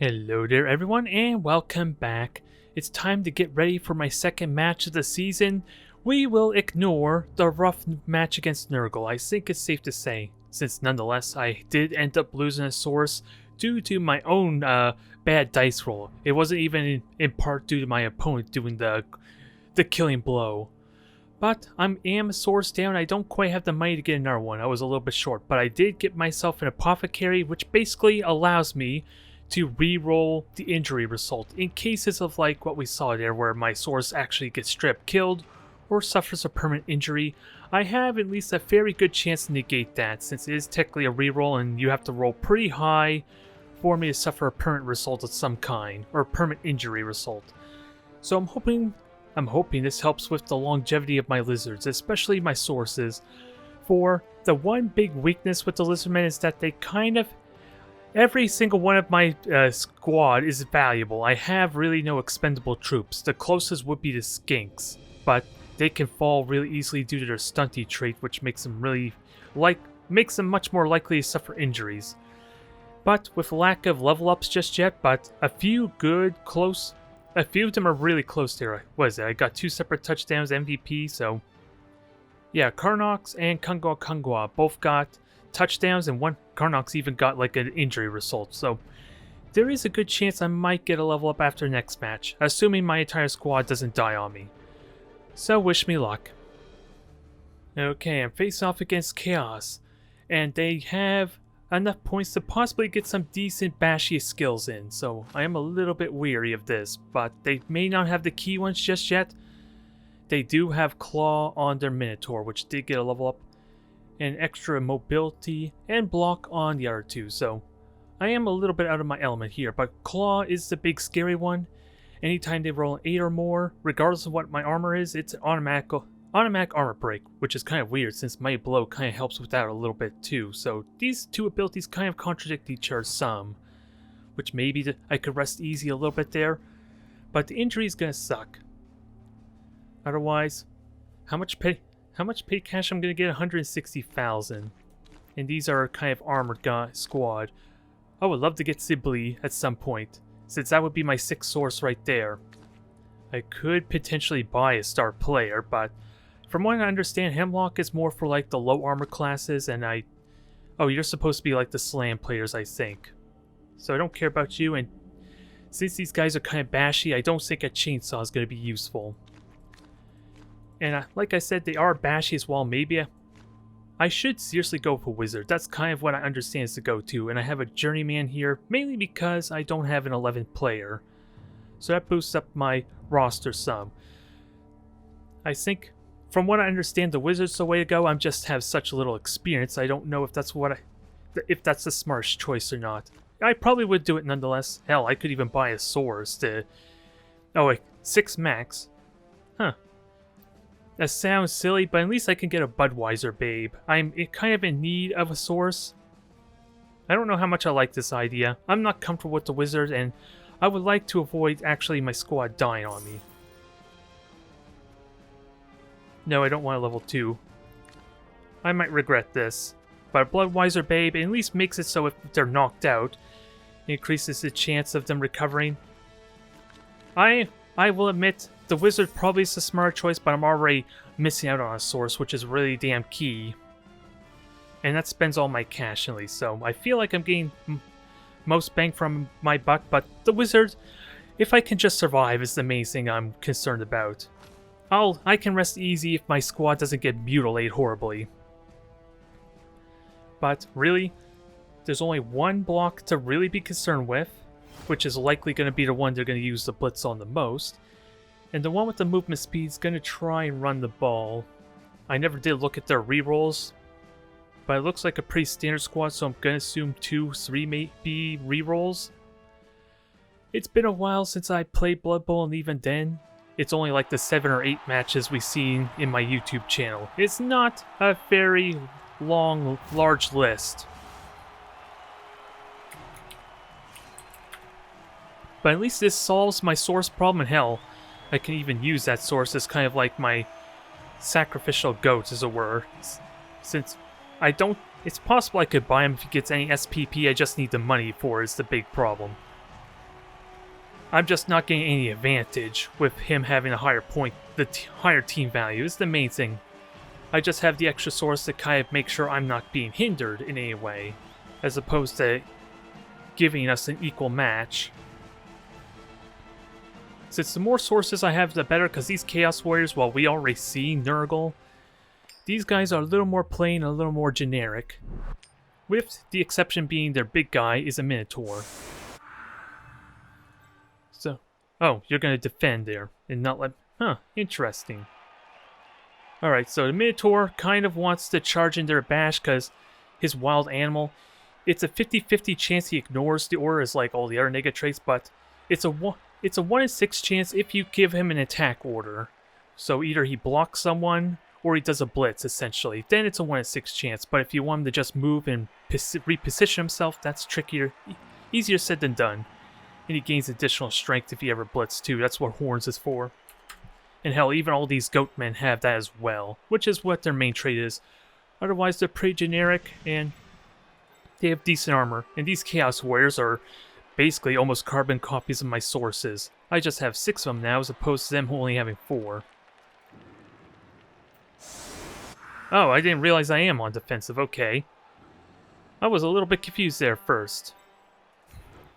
Hello there everyone and welcome back. It's time to get ready for my second match of the season. We will ignore the rough match against Nurgle, I think it's safe to say, since nonetheless I did end up losing a source due to my own bad dice roll. It wasn't even in part due to my opponent doing the killing blow. But I am a source down. I don't quite have the money to get another one. I was a little bit short, but I did get myself an apothecary, which basically allows me to re-roll the injury result in cases of like what we saw there where my source actually gets stripped, killed, or suffers a permanent injury. I have at least a very good chance to negate that, since it is technically a re-roll and you have to roll pretty high for me to suffer a permanent result of some kind, or a permanent injury result. So I'm hoping this helps with the longevity of my lizards, especially my sources. For the one big weakness with the lizardmen is that they kind of every single one of my squad is valuable. I have really no expendable troops. The closest would be the skinks, but they can fall really easily due to their stunty trait, which makes them much more likely to suffer injuries. But with lack of level ups just yet, but a few of them are really close there. What is it? I got 2 separate touchdowns MVP, so yeah, Karnox and Kungwa both got touchdowns, and one Karnox even got like an injury result, so there is a good chance I might get a level up after next match, assuming my entire squad doesn't die on me. So wish me luck. Okay, I'm face off against Chaos, and they have enough points to possibly get some decent bashy skills in, so I am a little bit weary of this, but they may not have the key ones just yet. They do have Claw on their Minotaur, which did get a level up, and extra mobility and block on the other two, so I am a little bit out of my element here, but Claw is the big scary one. Anytime they roll an 8 or more, regardless of what my armor is, it's an automatic armor break, which is kind of weird since Mighty Blow kind of helps with that a little bit too, so these two abilities kind of contradict each other some, which maybe I could rest easy a little bit there, but the injury is gonna suck. Otherwise, how much paid cash I'm gonna get? 160,000. And these are kind of armored squad. I would love to get Sibley at some point, since that would be my 6th source right there. I could potentially buy a star player, but from what I understand, Hemlock is more for like the low armor classes, and oh, you're supposed to be like the slam players, I think. So I don't care about you, and since these guys are kind of bashy, I don't think a chainsaw is going to be useful. And like I said, they are bashy as well. Maybe I should seriously go for Wizard. That's kind of what I understand is to go to. And I have a Journeyman here, mainly because I don't have an 11th player. So that boosts up my roster some. I think, from what I understand, the Wizard's the way to go. I just have such little experience. I don't know if that's the smartest choice or not. I probably would do it nonetheless. Hell, I could even buy a Source to... Oh wait, 6 max. Huh. That sounds silly, but at least I can get a Budweiser babe. I'm kind of in need of a source. I don't know how much I like this idea. I'm not comfortable with the Wizard, and I would like to avoid actually my squad dying on me. No, I don't want a level 2. I might regret this. But a Budweiser babe at least makes it so if they're knocked out, it increases the chance of them recovering. I will admit, the Wizard probably is the smart choice, but I'm already missing out on a source, which is really damn key. And that spends all my cash, at least, so I feel like I'm getting most bang from my buck, but the Wizard, if I can just survive, is the main thing I'm concerned about. I can rest easy if my squad doesn't get mutilated horribly. But really, there's only one block to really be concerned with, which is likely going to be the one they're going to use the blitz on the most. And the one with the movement speed is going to try and run the ball. I never did look at their rerolls, but it looks like a pretty standard squad, so I'm going to assume 2, 3 may be rerolls. It's been a while since I played Blood Bowl, and even then, it's only like the 7 or 8 matches we've seen in my YouTube channel. It's not a very large list. But at least this solves my source problem, and hell, I can even use that source as kind of like my sacrificial goat, as it were. Since I don't... It's possible I could buy him if he gets any SPP, I just need the money for it, is the big problem. I'm just not getting any advantage with him having a higher point, higher team value is the main thing. I just have the extra source to kind of make sure I'm not being hindered in any way, as opposed to giving us an equal match. Since the more sources I have, the better, because these Chaos Warriors, while we already see Nurgle, these guys are a little more plain, a little more generic. With the exception being their big guy is a Minotaur. So, oh, you're going to defend there and not let... Huh, interesting. Alright, so the Minotaur kind of wants to charge into their bash because his wild animal, it's a 50-50 chance he ignores the orders like all the other negative traits, but it's a 1 in 6 chance if you give him an attack order. So either he blocks someone or he does a blitz, essentially. Then it's a 1 in 6 chance, but if you want him to just move and reposition himself, that's trickier. Easier said than done. And he gains additional strength if he ever blitz too. That's what Horns is for. And hell, even all these Goatmen have that as well, which is what their main trait is. Otherwise, they're pretty generic, and they have decent armor. And these Chaos Warriors are basically almost carbon copies of my sources. I just have 6 of them now, as opposed to them only having 4. Oh, I didn't realize I am on defensive, okay. I was a little bit confused there first.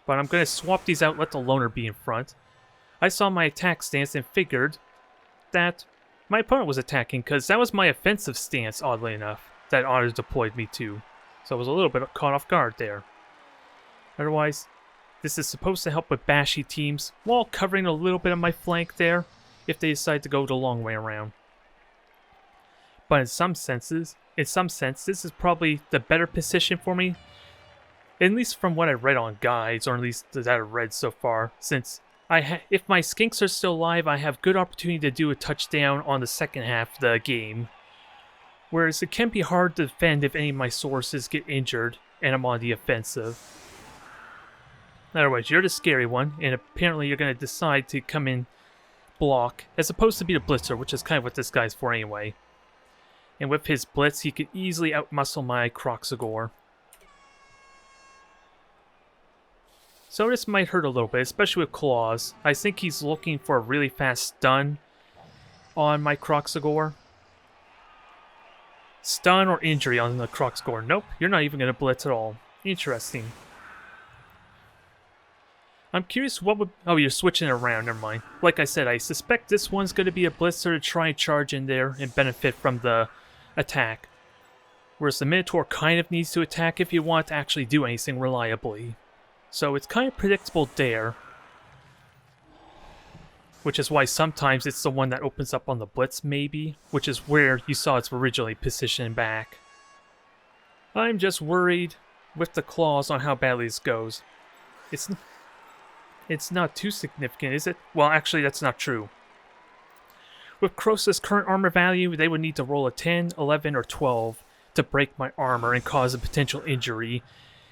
But I'm going to swap these out, let the Loner be in front. I saw my attack stance and figured that my opponent was attacking, because that was my offensive stance, oddly enough, that auto-deployed me to. So I was a little bit caught off guard there. Otherwise, this is supposed to help with bashy teams, while covering a little bit of my flank there, if they decide to go the long way around. But in some sense, this is probably the better position for me, at least from what I read on guides, or at least that I've read so far, since if my skinks are still alive, I have good opportunity to do a touchdown on the second half of the game. Whereas it can be hard to defend if any of my sources get injured and I'm on the offensive. Otherwise, you're the scary one, and apparently you're going to decide to come in block, as opposed to be the blitzer, which is kind of what this guy's for anyway. And with his blitz, he could easily outmuscle my Kroxigor. So this might hurt a little bit, especially with claws. I think he's looking for a really fast stun on my Kroxigor. Stun or injury on the Kroxigor. Nope, you're not even going to blitz at all. Interesting. I'm curious what would... Oh, you're switching it around, never mind. Like I said, I suspect this one's going to be a blitzer to try and charge in there and benefit from the attack. Whereas the Minotaur kind of needs to attack if you want to actually do anything reliably. So it's kind of predictable there. Which is why sometimes it's the one that opens up on the blitz, maybe. Which is where you saw it's originally positioned back. I'm just worried with the claws on how badly this goes. It's not too significant, is it? Well, actually, that's not true. With Krosa's current armor value, they would need to roll a 10, 11, or 12 to break my armor and cause a potential injury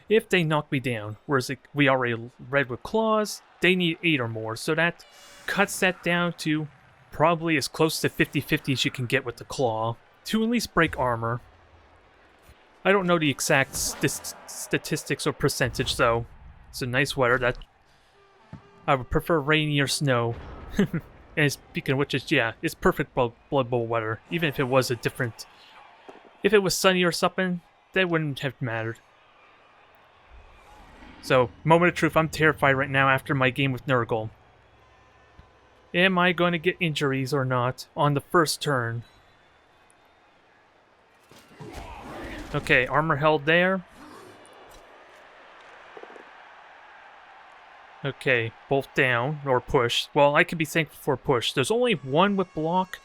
if they knock me down. Whereas we already read with claws, they need 8 or more, so that cuts that down to probably as close to 50-50 as you can get with the claw to at least break armor. I don't know the exact statistics or percentage, though. It's a nice weather. That I would prefer rainy or snow. And speaking of which, it's perfect Blood Bowl weather. Even if it was if it was sunny or something, that wouldn't have mattered. So, moment of truth, I'm terrified right now after my game with Nurgle. Am I going to get injuries or not on the first turn? Okay, armor held there. Okay, both down, or push. Well, I could be thankful for push. There's only one with block,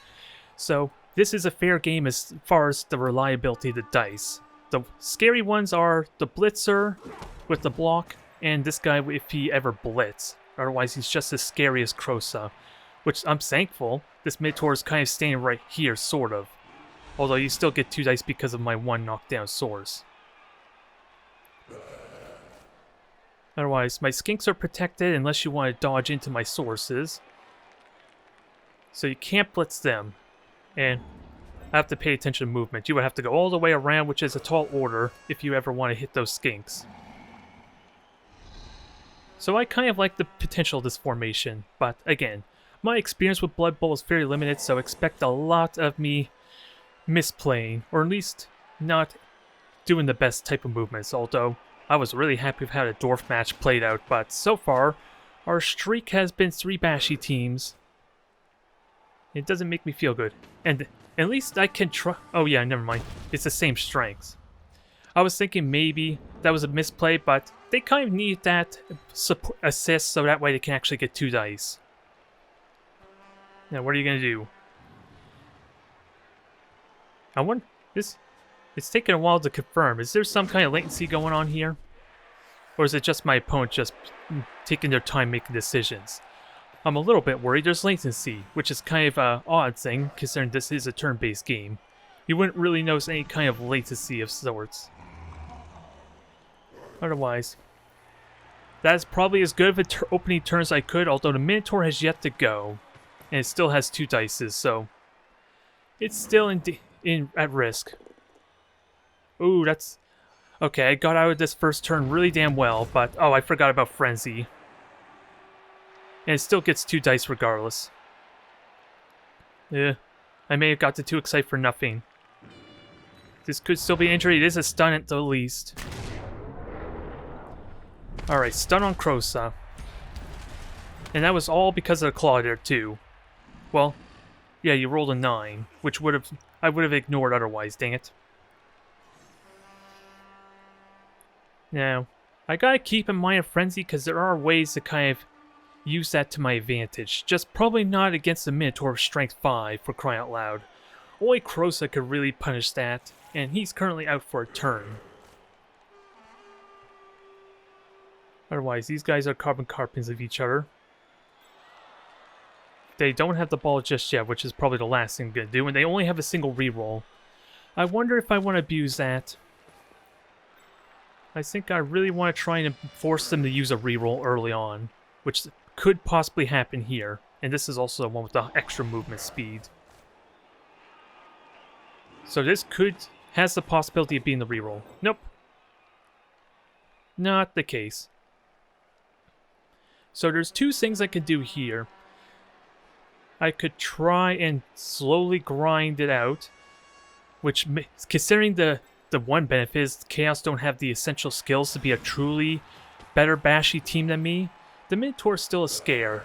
so this is a fair game as far as the reliability of the dice. The scary ones are the Blitzer with the block, and this guy if he ever blitz. Otherwise, he's just as scary as Krosa, which I'm thankful. This Minotaur is kind of staying right here, sort of. Although you still get 2 dice because of my 1 knockdown source. Otherwise, my skinks are protected unless you want to dodge into my sources. So you can't blitz them. And I have to pay attention to movement. You would have to go all the way around, which is a tall order, if you ever want to hit those skinks. So I kind of like the potential of this formation, but again, my experience with Blood Bowl is very limited, so expect a lot of me misplaying, or at least not doing the best type of movements, although I was really happy with how the Dwarf match played out, but so far, our streak has been 3 Bashy teams. It doesn't make me feel good, and at least I can try. Oh yeah, never mind, it's the same strengths. I was thinking maybe that was a misplay, but they kind of need that assist so that way they can actually get 2 dice. Now, what are you going to do? I wonder, it's taking a while to confirm. Is there some kind of latency going on here? Or is it just my opponent just taking their time making decisions? I'm a little bit worried there's latency, which is kind of an odd thing, considering this is a turn-based game. You wouldn't really notice any kind of latency of sorts. Otherwise, that's probably as good of an opening turn as I could, although the Minotaur has yet to go. And it still has 2 dices, so it's still at risk. Ooh, that's... Okay, I got out of this first turn really damn well, but... Oh, I forgot about Frenzy. And it still gets 2 dice regardless. Yeah, I may have got too excited for nothing. This could still be an injury. It is a stun at the least. Alright, stun on Krosa. And that was all because of the claw there, too. Well, yeah, you rolled a 9, which I would have ignored otherwise, dang it. Now, I gotta keep in mind a Frenzy because there are ways to kind of use that to my advantage. Just probably not against the Minotaur of Strength 5, for crying out loud. Only Krosa could really punish that, and he's currently out for a turn. Otherwise, these guys are carbon carbons of each other. They don't have the ball just yet, which is probably the last thing I'm going to do, and they only have a single reroll. I wonder if I want to abuse that. I think I really want to try and force them to use a reroll early on, which could possibly happen here. And this is also the one with the extra movement speed. So this has the possibility of being the reroll. Nope. Not the case. So there's 2 things I could do here. I could try and slowly grind it out, which, considering the one benefit is Chaos don't have the essential skills to be a truly better Bashy team than me, the Minotaur is still a scare.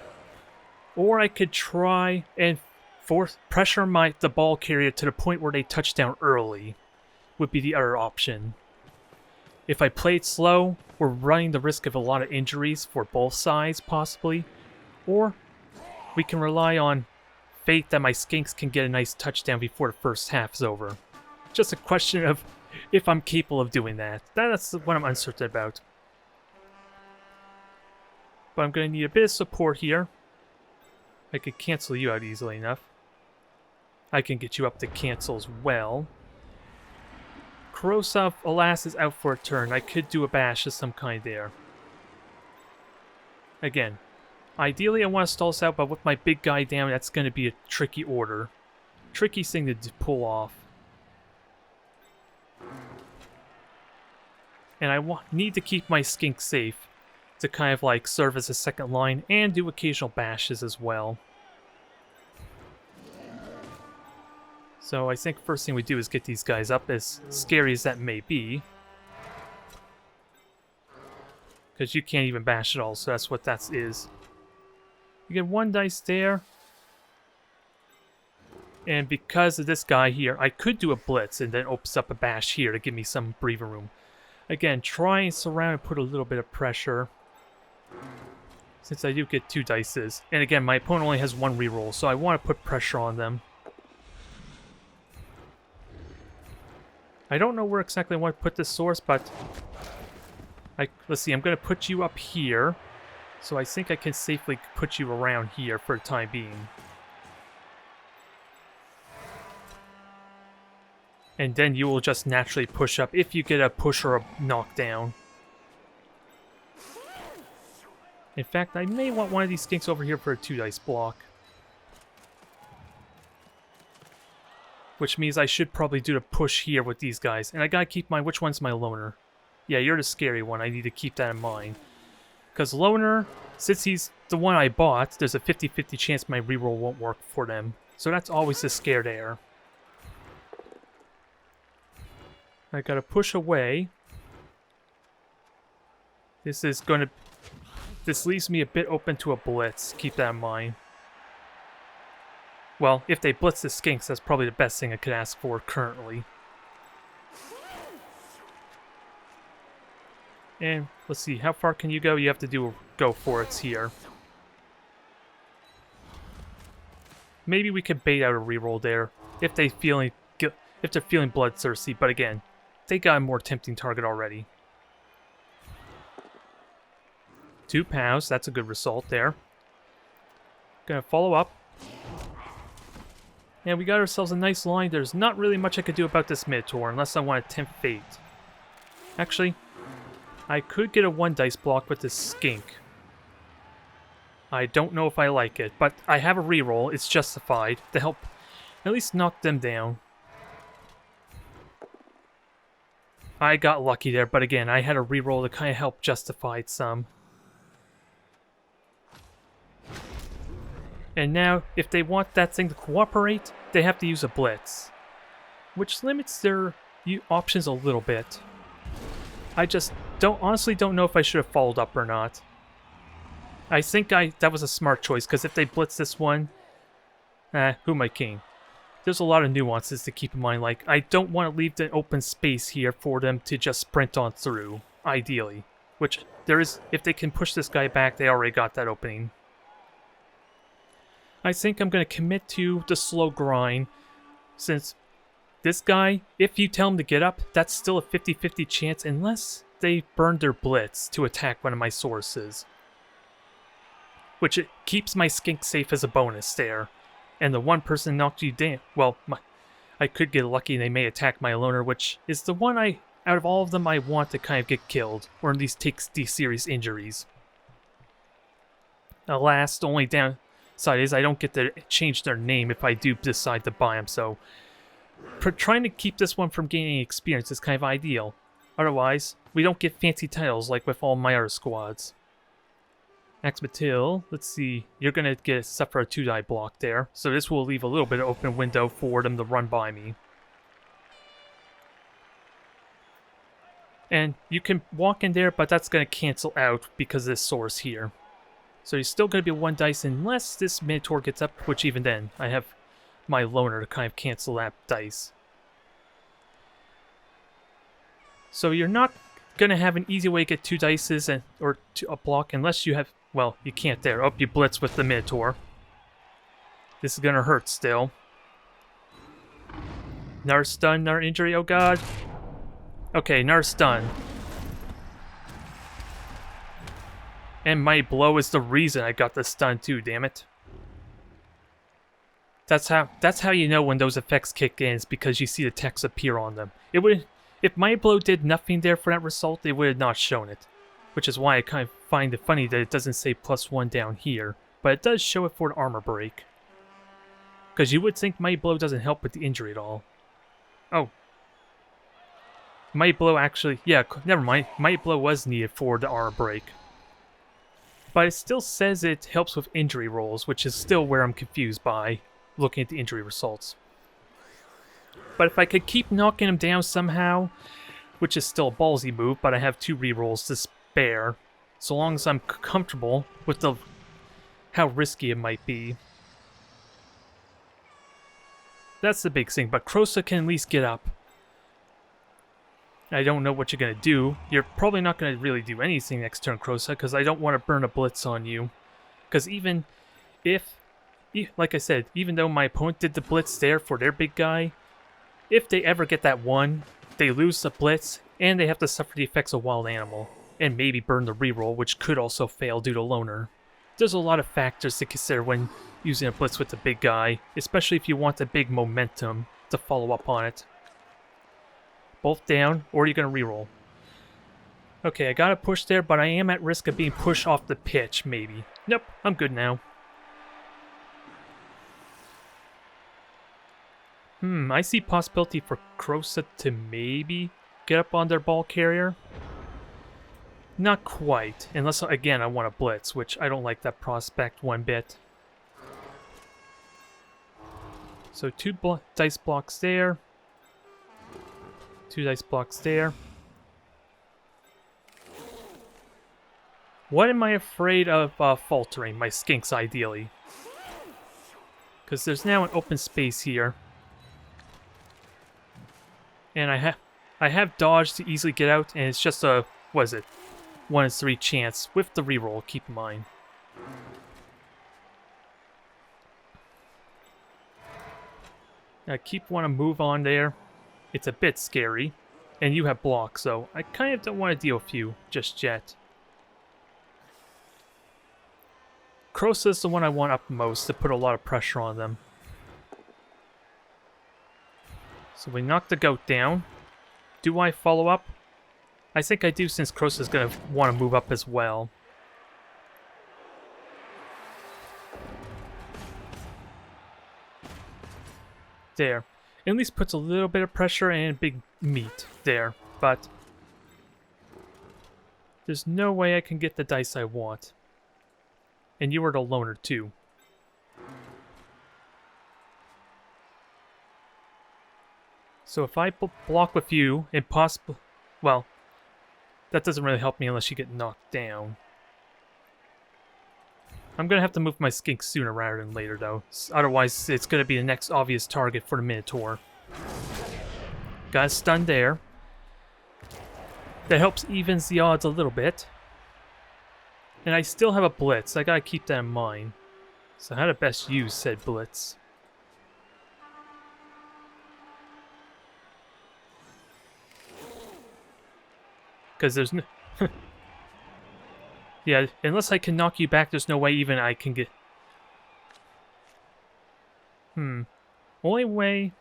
Or I could try and pressure the ball carrier to the point where they touch down early, would be the other option. If I play it slow, we're running the risk of a lot of injuries for both sides, possibly. Or we can rely on fate that my Skinks can get a nice touchdown before the first half is over. Just a question of if I'm capable of doing that. That's what I'm uncertain about. But I'm going to need a bit of support here. I could cancel you out easily enough. I can get you up to cancel as well. Kurosov, alas, is out for a turn. I could do a bash of some kind there. Again, ideally I want to stall this out, but with my big guy down, that's going to be a tricky order. Tricky thing to pull off. And I need to keep my skink safe to kind of like serve as a second line and do occasional bashes as well. So I think first thing we do is get these guys up, as scary as that may be. Because you can't even bash at all, so that's what that is. You get 1 dice there. And because of this guy here, I could do a blitz and then opens up a bash here to give me some breathing room. Again, try and surround and put a little bit of pressure. Since I do get 2 dices. And again, my opponent only has 1 reroll, so I want to put pressure on them. I don't know where exactly I want to put this source, but... let's see, I'm going to put you up here. So I think I can safely put you around here for the time being. And then you will just naturally push up if you get a push or a knockdown. In fact, I may want one of these skinks over here for a 2 dice block. Which means I should probably do the push here with these guys. And I gotta keep in mind, which one's my loner? Yeah, you're the scary one. I need to keep that in mind. Because Loner, since he's the one I bought, there's a 50-50 chance my reroll won't work for them. So that's always the scare there. I gotta push away. This leaves me a bit open to a blitz. Keep that in mind. Well, if they blitz the skinks, that's probably the best thing I could ask for currently. And let's see, how far can you go? You have to do a go for it here. Maybe we could bait out a reroll there if they're feeling bloodthirsty. But again, they got a more tempting target already. 2 pows, that's a good result there. Gonna follow up. And we got ourselves a nice line. There's not really much I could do about this Minotaur unless I want to tempt fate. Actually, I could get a 1 dice block with this skink. I don't know if I like it, but I have a reroll. It's justified to help at least knock them down. I got lucky there, but again, I had a reroll to kind of help justify it some. And now, if they want that thing to cooperate, they have to use a blitz, which limits their options a little bit. I just honestly don't know if I should have followed up or not. I think that was a smart choice, because if they blitz this one, who am I king? There's a lot of nuances to keep in mind, like, I don't want to leave the open space here for them to just sprint on through, ideally. Which, if they can push this guy back, they already got that opening. I think I'm going to commit to the slow grind, since this guy, if you tell him to get up, that's still a 50-50 chance unless they burn their blitz to attack one of my sources. Which it keeps my skink safe as a bonus there. And the one person knocked you down, well, I could get lucky and they may attack my Loner, which is the one out of all of them I want to kind of get killed, or at least take these serious injuries. Alas, the only downside is I don't get to change their name if I do decide to buy them, so trying to keep this one from gaining experience is kind of ideal. Otherwise, we don't get fancy titles like with all my other squads. Axmatil, let's see, you're going to suffer a 2-die block there, so this will leave a little bit of open window for them to run by me. And you can walk in there, but that's going to cancel out because of this source here. So you're still going to be 1 dice unless this Minotaur gets up, which even then, I have my Loner to kind of cancel that dice. So you're not going to have an easy way to get 2 dices or a block unless you have... Well, you can't there. Oh, you blitz with the Minotaur. This is going to hurt still. Another stun, another injury. Oh, God. Okay, another stun. And my blow is the reason I got the stun too, damn it. That's how you know when those effects kick in, is because you see the text appear on them. If my blow did nothing there for that result, they would have not shown it. Which is why I kind of find it funny that it doesn't say +1 down here. But it does show it for an armor break. Because you would think Mighty Blow doesn't help with the injury at all. Oh. Mighty Blow actually... Yeah, never mind. Mighty Blow was needed for the armor break. But it still says it helps with injury rolls, which is still where I'm confused by looking at the injury results. But if I could keep knocking him down somehow, which is still a ballsy move, but I have 2 rerolls to spare, so long as I'm comfortable with how risky it might be. That's the big thing, but Krosa can at least get up. I don't know what you're going to do. You're probably not going to really do anything next turn, Krosa, because I don't want to burn a blitz on you. Because even if, like I said, even though my opponent did the blitz there for their big guy, if they ever get that 1, they lose the blitz, and they have to suffer the effects of Wild Animal, and maybe burn the reroll, which could also fail due to Loner. There's a lot of factors to consider when using a blitz with the big guy, especially if you want the big momentum to follow up on it. Both down, or you're going to reroll. Okay, I got a push there, but I am at risk of being pushed off the pitch, maybe. Nope, I'm good now. I see possibility for Krosa to maybe get up on their ball carrier. Not quite, unless, again, I want to blitz, which I don't like that prospect one bit. So 2 dice blocks there. 2 dice blocks there. What am I afraid of faltering? My skinks, ideally. Because there's now an open space here. And I have dodge to easily get out, and it's just a, what is it? 1 in 3 chance with the reroll, keep in mind. I want to move on there. It's a bit scary. And you have blocks, so I kind of don't want to deal with you just yet. Krosa's the one I want up most to put a lot of pressure on them. So we knock the goat down. Do I follow up? I think I do, since Krosa's going to want to move up as well. There. At least puts a little bit of pressure and big meat there, but there's no way I can get the dice I want. And you are the loner too. So if I block with you, impossible. Well, that doesn't really help me unless you get knocked down. I'm gonna have to move my skink sooner rather than later, though. Otherwise, it's gonna be the next obvious target for the Minotaur. Got a stun there. That helps evens the odds a little bit. And I still have a blitz. I gotta keep that in mind. So how to best use said blitz? Because there's no... Yeah, unless I can knock you back, there's no way even I can get... Only way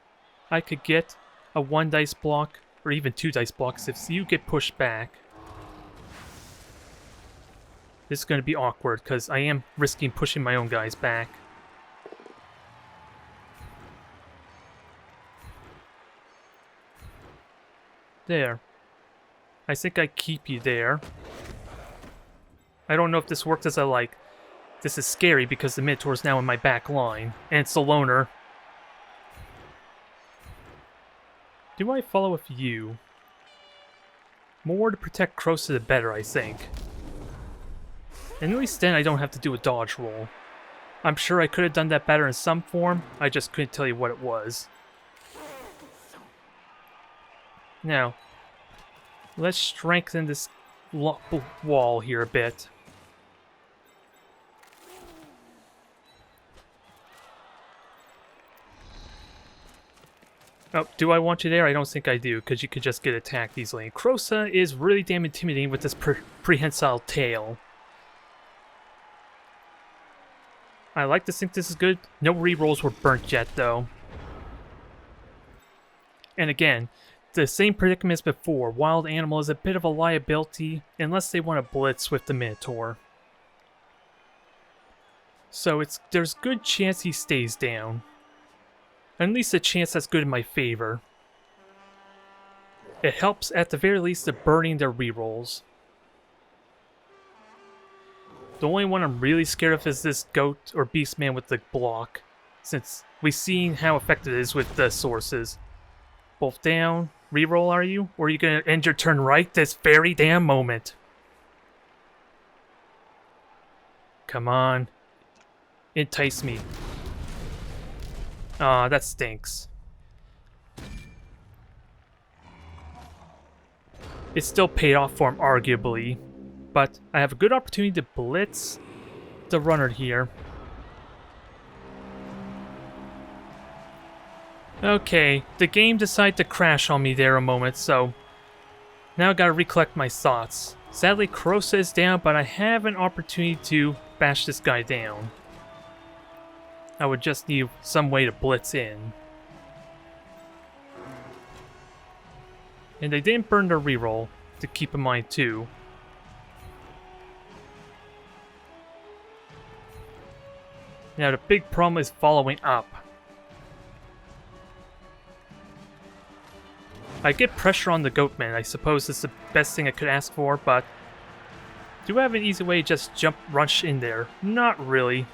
I could get a 1 dice block, or even 2 dice blocks, if you get pushed back. This is going to be awkward, because I am risking pushing my own guys back. There. I think I keep you there. I don't know if this worked as I like. This is scary because the Minotaur is now in my back line, and it's the loner. Do I follow with you? More to protect Krosa the better, I think. And at least then I don't have to do a dodge roll. I'm sure I could have done that better in some form, I just couldn't tell you what it was. Now, let's strengthen this wall here a bit. Oh, do I want you there? I don't think I do, because you could just get attacked easily. And Krosa is really damn intimidating with this prehensile tail. I like to think this is good. No rerolls were burnt yet, though. And again, the same predicament as before. Wild Animal is a bit of a liability, unless they want to blitz with the Minotaur. So there's good chance he stays down. At least a chance that's good in my favor. It helps at the very least of burning their rerolls. The only one I'm really scared of is this goat or beast man with the block, since we've seen how effective it is with the sources. Both down. Reroll, are you? Or are you gonna end your turn right this very damn moment? Come on. Entice me. Aw, that stinks. It still paid off for him, arguably. But I have a good opportunity to blitz the runner here. Okay, the game decided to crash on me there a moment, so now I gotta recollect my thoughts. Sadly, Krosa is down, but I have an opportunity to bash this guy down. I would just need some way to blitz in. And they didn't burn their reroll, to keep in mind too. Now the big problem is following up. I get pressure on the Goatman. I suppose it's the best thing I could ask for, but Do I have an easy way to just jump rush in there? Not really.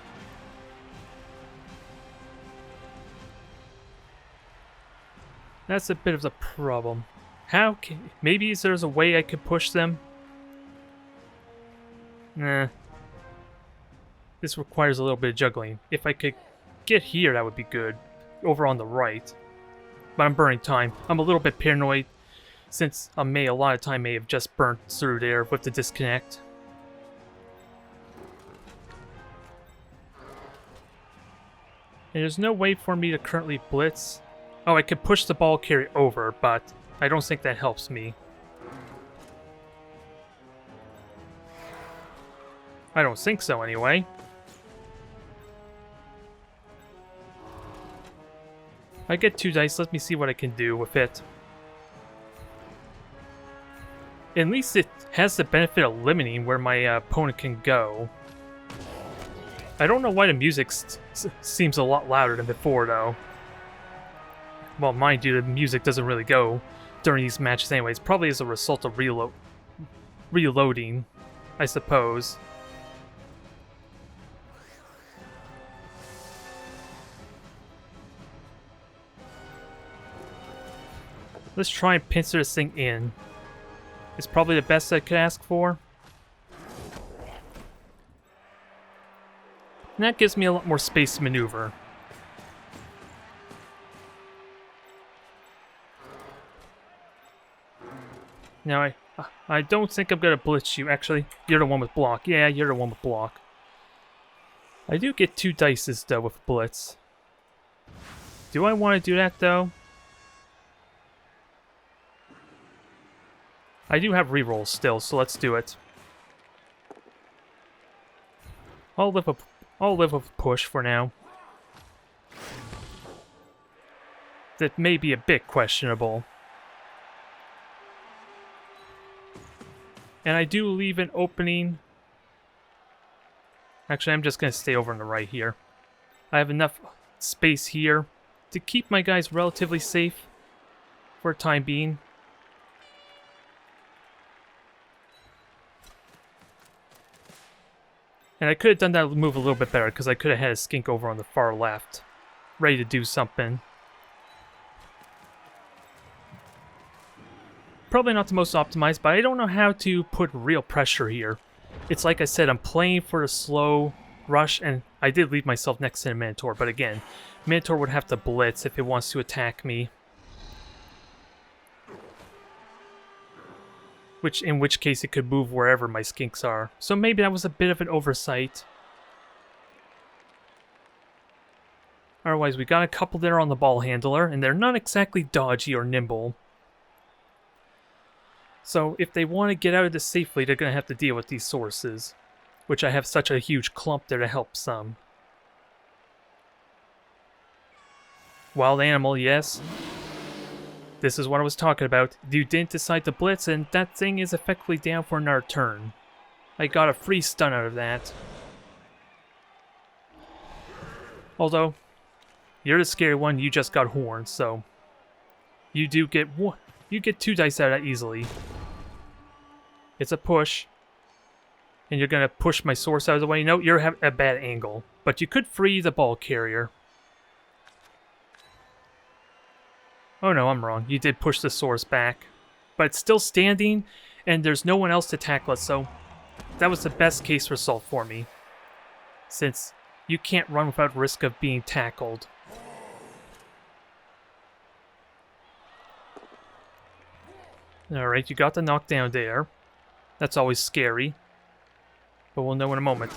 That's a bit of the problem. Maybe there's a way I could push them? Nah. This requires a little bit of juggling. If I could get here, that would be good. Over on the right. But I'm burning time. I'm a little bit paranoid since a lot of time may have just burnt through there with the disconnect. And there's no way for me to currently blitz. Oh, I could push the ball carrier over, but I don't think that helps me. I don't think so anyway. I get 2 dice, let me see what I can do with it. At least it has the benefit of limiting where my opponent can go. I don't know why the music seems a lot louder than before, though. Well, mind you, the music doesn't really go during these matches anyways. Probably as a result of reloading, I suppose. Let's try and pincer this thing in. It's probably the best I could ask for. And that gives me a lot more space to maneuver. Now, I don't think I'm gonna blitz you. Actually, you're the one with block. Yeah, you're the one with block. I do get 2 dices, though, with blitz. Do I want to do that, though? I do have rerolls still, so let's do it. I'll live with push for now. That may be a bit questionable. And I do leave an opening. Actually, I'm just going to stay over on the right here. I have enough space here to keep my guys relatively safe for the time being. And I could have done that move a little bit better because I could have had a skink over on the far left, ready to do something. Probably not the most optimized, but I don't know how to put real pressure here. It's like I said, I'm playing for a slow rush, and I did leave myself next to the Minotaur, but again, Minotaur would have to blitz if it wants to attack me. In which case it could move wherever my skinks are. So maybe that was a bit of an oversight. Otherwise, we got a couple there on the ball handler, and they're not exactly dodgy or nimble. So if they want to get out of this safely, they're going to have to deal with these sources, which I have such a huge clump there to help some. Wild animal, yes. This is what I was talking about. You didn't decide to blitz, and that thing is effectively down for another turn. I got a free stun out of that. Although, you're the scary one, you just got horns, so... You get 2 dice out of that easily. It's a push. And you're gonna push my source out of the way. No, you're at a bad angle. But you could free the ball carrier. Oh no, I'm wrong. You did push the source back. But it's still standing, and there's no one else to tackle it, so that was the best case result for me. Since you can't run without risk of being tackled. Alright, you got the knockdown there. That's always scary. But we'll know in a moment.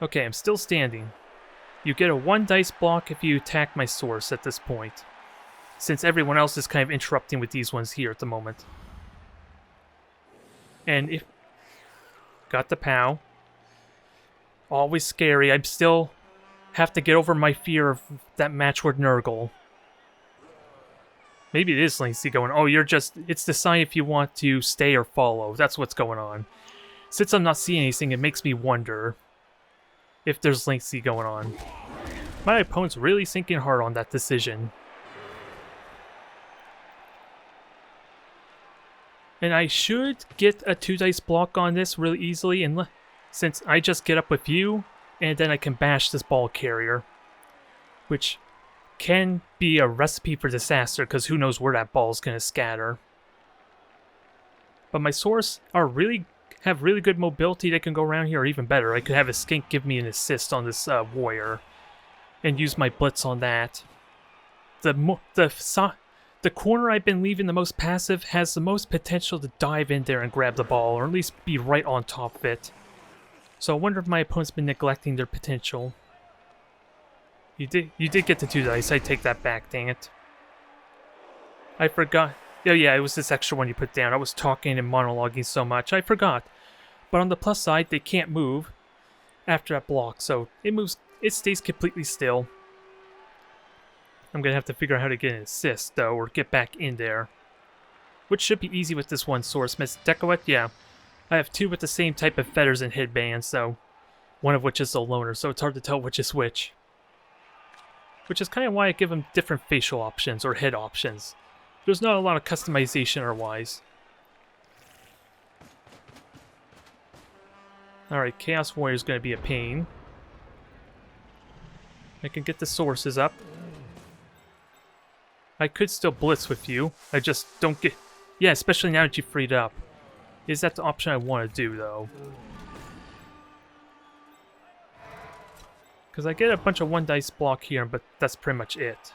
Okay, I'm still standing. You get a 1 dice block if you attack my source at this point. Since everyone else is kind of interrupting with these ones here at the moment. And if... Got the POW. Always scary. I still have to get over my fear of that match with Nurgle. Maybe it is Lynxie going, oh, it's the sign if you want to stay or follow. That's what's going on. Since I'm not seeing anything, it makes me wonder if there's Lynxie going on. My opponent's really thinking hard on that decision. And I should get a 2-dice block on this really easily, and since I just get up with you, and then I can bash this ball carrier. Which can be a recipe for disaster, because who knows where that ball's going to scatter. But my Saurs have really good mobility. They can go around here, or even better, I could have a skink give me an assist on this warrior, and use my blitz on that. The corner I've been leaving the most passive has the most potential to dive in there and grab the ball, or at least be right on top of it. So I wonder if my opponent's been neglecting their potential. You did get the 2 dice. I take that back, dang it. I forgot. Oh yeah, it was this extra one you put down. I was talking and monologuing so much. I forgot. But on the plus side, they can't move after that block, so it stays completely still. I'm going to have to figure out how to get an assist, though, or get back in there. Which should be easy with this one source. Mestecowet, yeah. I have 2 with the same type of feathers and headbands, so one of which is a loner, so it's hard to tell which is which. Which is kind of why I give them different facial options or head options. There's not a lot of customization otherwise. Alright, Chaos Warrior is going to be a pain. I can get the sources up. I could still blitz with you. I just don't get... Yeah, especially now that you freed up. Is that the option I want to do, though? Because I get a bunch of 1-dice block here, but that's pretty much it.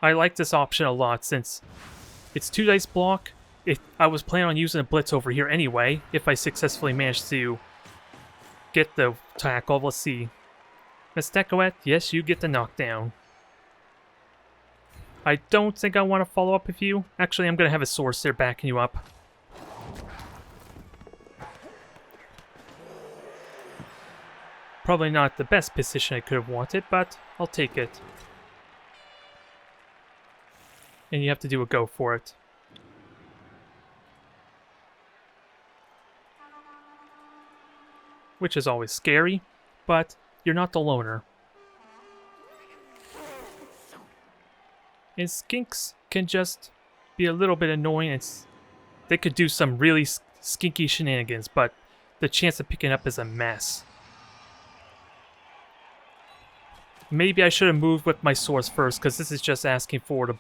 I like this option a lot since it's 2-dice block. I was planning on using a blitz over here anyway, if I successfully managed to get the tackle. Let's see. Mestecowet, yes, you get the knockdown. I don't think I want to follow up with you. Actually, I'm going to have a source there backing you up. Probably not the best position I could have wanted, but I'll take it. And you have to do a go for it. Which is always scary, but you're not the loner. And skinks can just be a little bit annoying. They could do some really skinky shenanigans, but the chance of picking up is a mess. Maybe I should have moved with my source first, because this is just asking for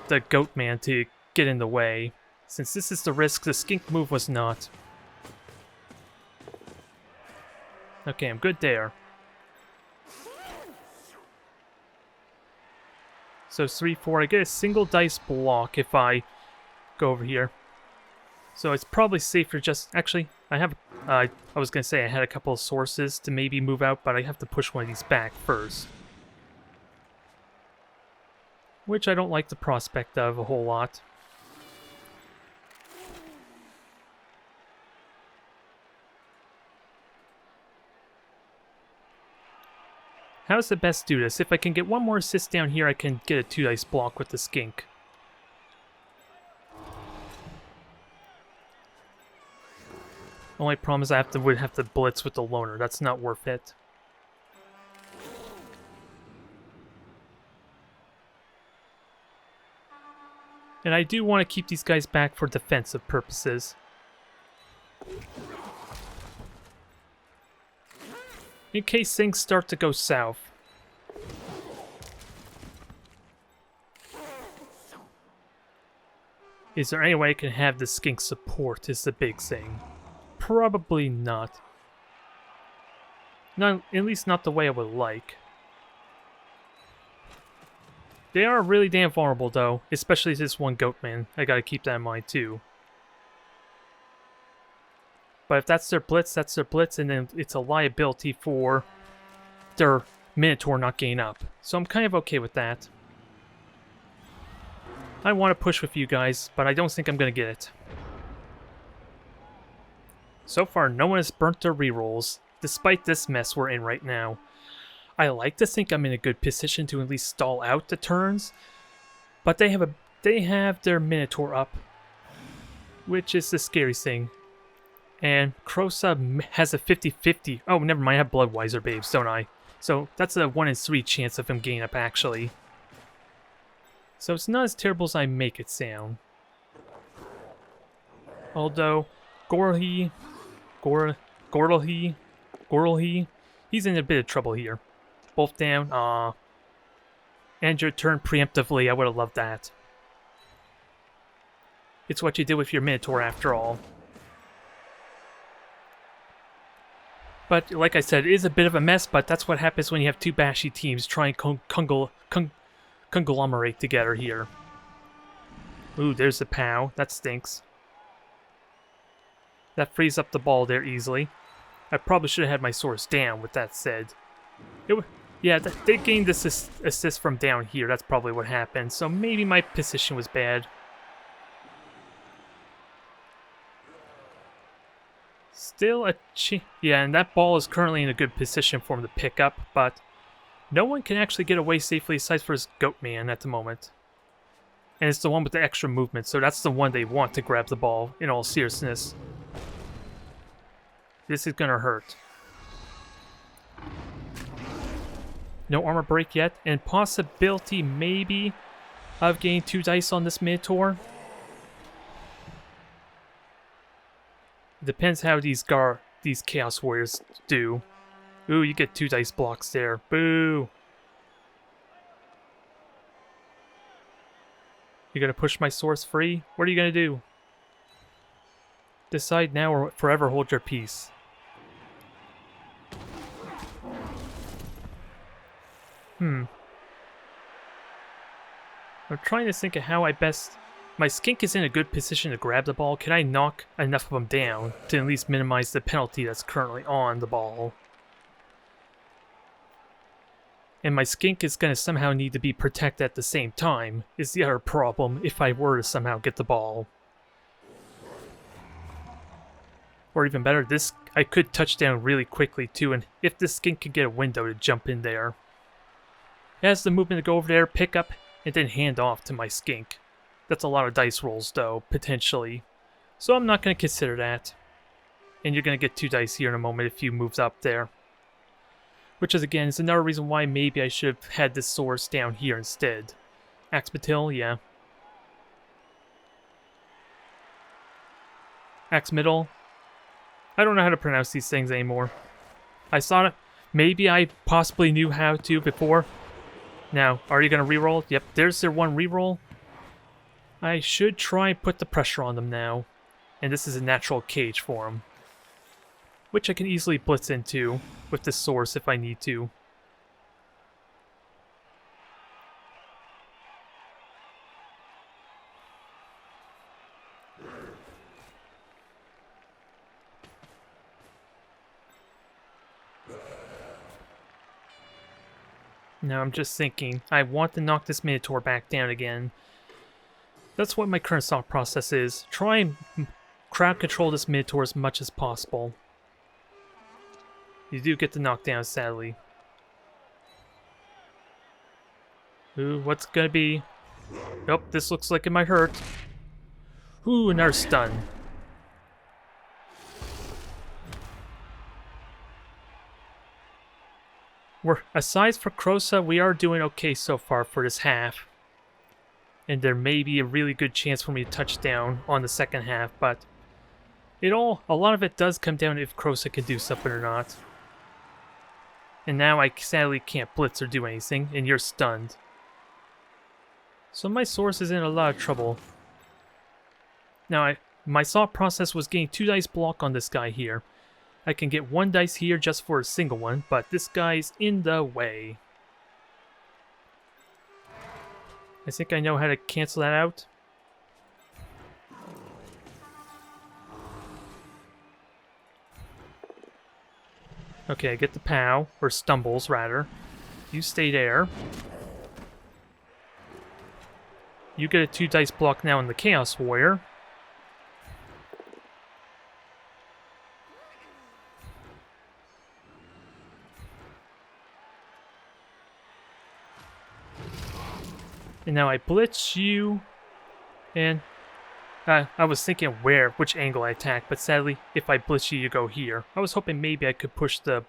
the goat man to get in the way. Since this is the risk, the skink move was not. Okay, I'm good there. So 3-4, I get a single dice block if I go over here. So it's probably safer just... Actually, I was going to say I had a couple of sources to maybe move out, but I have to push one of these back first. Which I don't like the prospect of a whole lot. How's the best do this? If I can get one more assist down here, I can get a 2-dice block with the skink. Only problem is I would have to blitz with the loner. That's not worth it. And I do want to keep these guys back for defensive purposes. In case things start to go south. Is there any way I can have the skink support is the big thing. Probably not. At least not the way I would like. They are really damn vulnerable though, especially this one goatman. I gotta keep that in mind too. But if that's their blitz, and then it's a liability for their Minotaur not getting up. So I'm kind of okay with that. I want to push with you guys, but I don't think I'm going to get it. So far, no one has burnt their rerolls, despite this mess we're in right now. I like to think I'm in a good position to at least stall out the turns, but they have their Minotaur up, which is the scary thing. And Krosa has a 50-50. Oh, never mind, I have Bloodwiser Babes, don't I? So that's a 1 in 3 chance of him getting up, actually. So it's not as terrible as I make it sound. Although, Gorlhi, he's in a bit of trouble here. Both down, and your turn preemptively, I would have loved that. It's what you did with your Minotaur after all. But like I said, it is a bit of a mess, but that's what happens when you have two bashy teams trying to conglomerate together here. Ooh, there's the POW. That stinks. That frees up the ball there easily. I probably should have had my source down, with that said. Yeah, they gained this assist from down here. That's probably what happened. So maybe my position was bad. Still yeah, and that ball is currently in a good position for him to pick up, but no one can actually get away safely aside for his Goatman at the moment. And it's the one with the extra movement, so that's the one they want to grab the ball, in all seriousness. This is gonna hurt. No armor break yet, and possibility maybe of getting 2 dice on this Minotaur. Depends how these Chaos Warriors do. Ooh, you get 2 dice blocks there. Boo! You gonna push my source free? What are you gonna do? Decide now or forever hold your peace. I'm trying to think of how I best... My Skink is in a good position to grab the ball. Can I knock enough of them down to at least minimize the penalty that's currently on the ball? And my Skink is going to somehow need to be protected at the same time, is the other problem if I were to somehow get the ball. Or even better, I could touch down really quickly too, and if this Skink could get a window to jump in there. It has the movement to go over there, pick up, and then hand off to my Skink. That's a lot of dice rolls though, potentially. So I'm not going to consider that. And you're going to get 2 dice here in a moment if you moves up there. Which is again, is another reason why maybe I should have had this source down here instead. Axpatil, yeah. Axmiddle. I don't know how to pronounce these things anymore. I saw it. Maybe I possibly knew how to before. Now, are you going to reroll? Yep, there's their 1 reroll. I should try and put the pressure on them now. And this is a natural cage for them. Which I can easily blitz into with this source if I need to. Now I'm just thinking, I want to knock this Minotaur back down again. That's what my current thought process is. Try and crowd control this Minotaur as much as possible. You do get the knockdown, sadly. Ooh, what's gonna be? Nope, this looks like it might hurt. Ooh, another stun. Aside for Krosa, we are doing okay so far for this half. And there may be a really good chance for me to touch down on the second half, but a lot of it does come down to if Krosa can do something or not. And now I sadly can't blitz or do anything, and you're stunned. So my source is in a lot of trouble. Now, my thought process was getting 2 dice block on this guy here. I can get 1 dice here just for a single one, but this guy's in the way. I think I know how to cancel that out. Okay, get the POW, or stumbles rather. You stay there. You get a 2 dice block now in the Chaos Warrior. And now I blitz you, and I was thinking which angle I attack, but sadly, if I blitz you, you go here. I was hoping maybe I could push the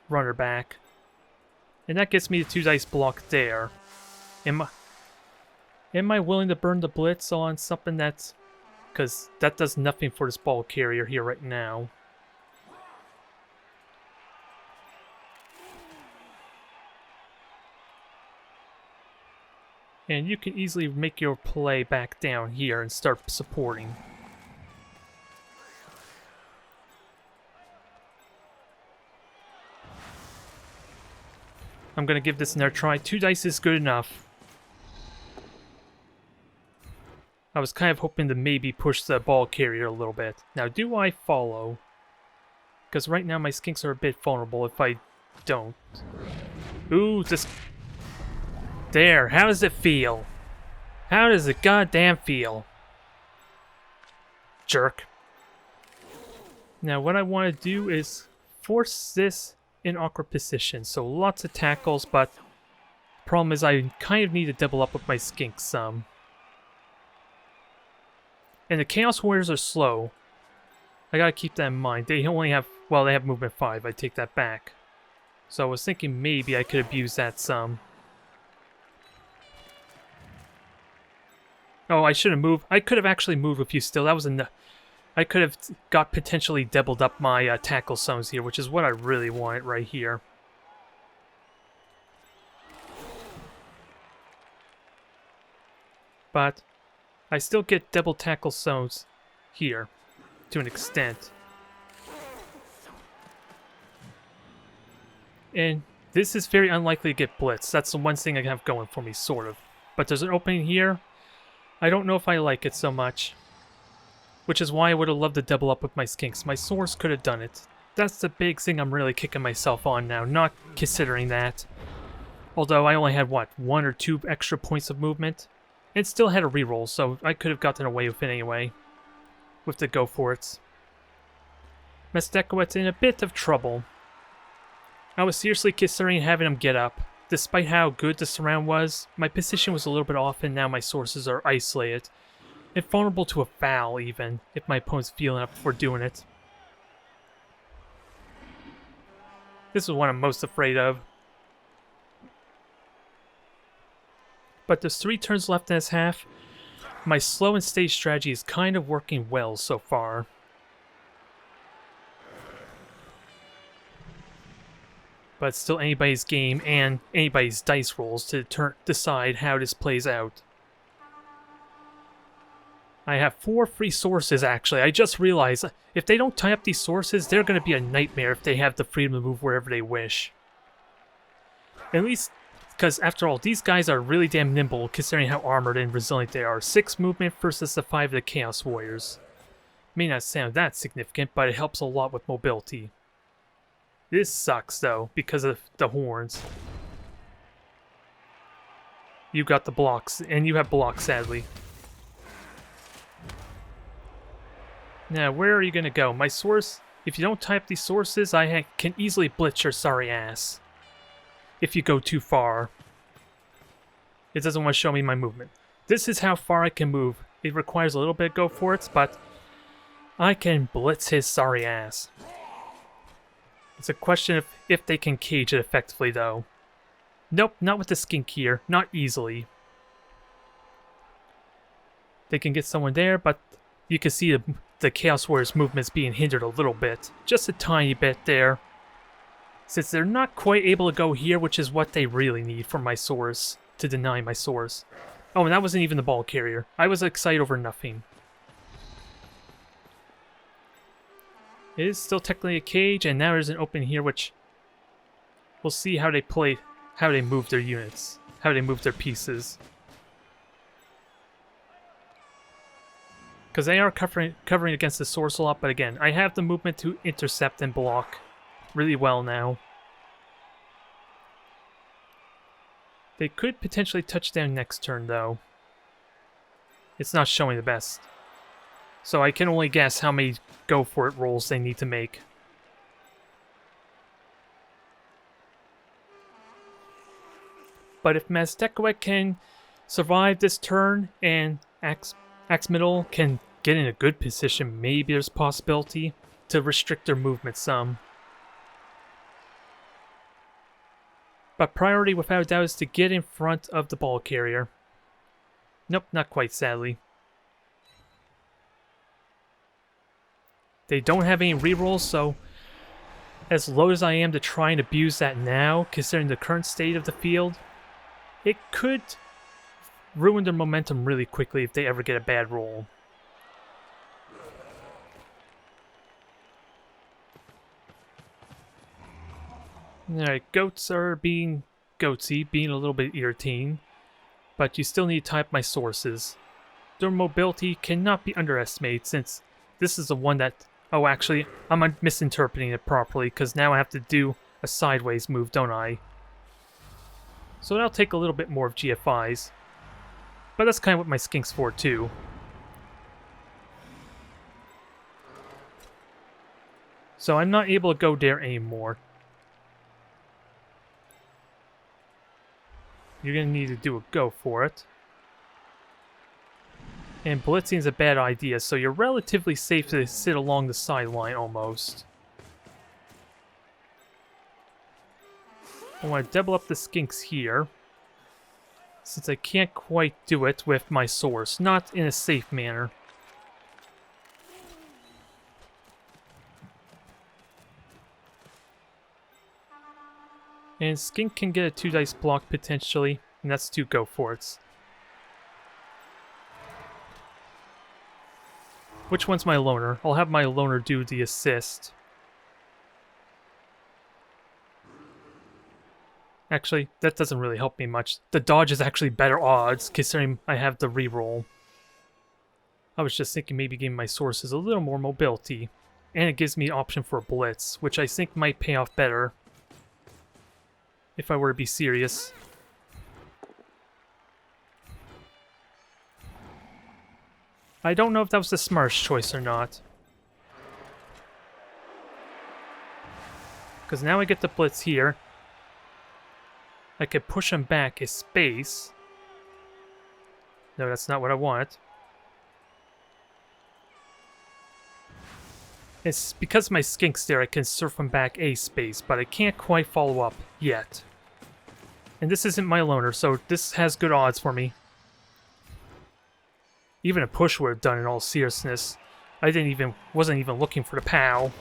runner back. And that gets me the 2 dice block there. And Am I willing to burn the blitz on something that's... because that does nothing for this ball carrier here right now. And you can easily make your play back down here and start supporting. I'm gonna give this another try. 2 dice is good enough. I was kind of hoping to maybe push the ball carrier a little bit. Now, do I follow? Because right now my skinks are a bit vulnerable if I don't. Ooh, this... There, how does it feel? How does it goddamn feel? Jerk. Now, what I want to do is force this in awkward position. So lots of tackles, but problem is I kind of need to double up with my skinks some. And the Chaos Warriors are slow. I gotta keep that in mind. They only have, well, they have movement 5. I take that back. So I was thinking maybe I could abuse that some. Oh, I should have moved. I could have actually moved with you still. That was enough. I could have got potentially doubled up my tackle zones here, which is what I really wanted right here. But I still get double tackle zones here, to an extent. And this is very unlikely to get blitzed. That's the one thing I have going for me, sort of. But there's an opening here. I don't know if I like it so much. Which is why I would have loved to double up with my skinks. My source could have done it. That's the big thing I'm really kicking myself on now, not considering that. Although I only had, what, 1 or 2 extra points of movement? It still had a reroll, so I could have gotten away with it anyway. With the go for it. Mestekuet's in a bit of trouble. I was seriously considering having him get up. Despite how good the surround was, my position was a little bit off and now my sources are isolated. And vulnerable to a foul, even, if my opponent's feeling up for doing it. This is what I'm most afraid of. But there's 3 turns left in this half. My slow and steady strategy is kind of working well so far. But it's still anybody's game and anybody's dice rolls to decide how this plays out. I have 4 free sources, actually. I just realized, if they don't tie up these sources, they're going to be a nightmare if they have the freedom to move wherever they wish. At least, because after all, these guys are really damn nimble, considering how armored and resilient they are. 6 movement versus the 5 of the Chaos Warriors. May not sound that significant, but it helps a lot with mobility. This sucks, though, because of the horns. You got the blocks, and you have blocks, sadly. Now, where are you going to go? My source, if you don't type these sources, I can easily blitz your sorry ass. If you go too far. It doesn't want to show me my movement. This is how far I can move. It requires a little bit of go for it, but I can blitz his sorry ass. It's a question of if they can cage it effectively, though. Nope, not with the skink here. Not easily. They can get someone there, but you can see the Chaos Warriors' movements being hindered a little bit. Just a tiny bit there. Since they're not quite able to go here, which is what they really need for my source, to deny my source. Oh, and that wasn't even the ball carrier. I was excited over nothing. It is still technically a cage, and now there's an open here, which we'll see how they play, how they move their units, how they move their pieces. Because they are covering against the source a lot, but again, I have the movement to intercept and block really well now. They could potentially touch down next turn, though. It's not showing the best. So I can only guess how many go-for-it rolls they need to make. But if Mestekuet can survive this turn and Axe Middle can get in a good position, maybe there's a possibility to restrict their movement some. But priority without a doubt is to get in front of the ball carrier. Nope, not quite, sadly. They don't have any rerolls, so as low as I am to try and abuse that now, considering the current state of the field, it could ruin their momentum really quickly if they ever get a bad roll. Alright, goats are being goatsy, being a little bit irritating, but you still need to type my sources. Their mobility cannot be underestimated since this is the one that... Oh, actually, I'm misinterpreting it properly because now I have to do a sideways move, don't I? So that'll take a little bit more of GFIs. But that's kind of what my Skink's for, too. So I'm not able to go there anymore. You're going to need to do a go for it. And blitzing is a bad idea, so you're relatively safe to sit along the sideline almost. I want to double up the Skinks here, since I can't quite do it with my source, not in a safe manner. And Skink can get a 2-dice block potentially, and that's 2 go for it. Which one's my loner? I'll have my loner do the assist. Actually, that doesn't really help me much. The dodge is actually better odds, considering I have the reroll. I was just thinking maybe giving my sources a little more mobility. And it gives me an option for a blitz, which I think might pay off better. If I were to be serious. I don't know if that was the smartest choice or not. Because now I get the blitz here. I could push him back a space. No, that's not what I want. It's because my Skink's there, I can surf him back a space, but I can't quite follow up yet. And this isn't my loner, so this has good odds for me. Even a push would have done in all seriousness. I wasn't even looking for the POW.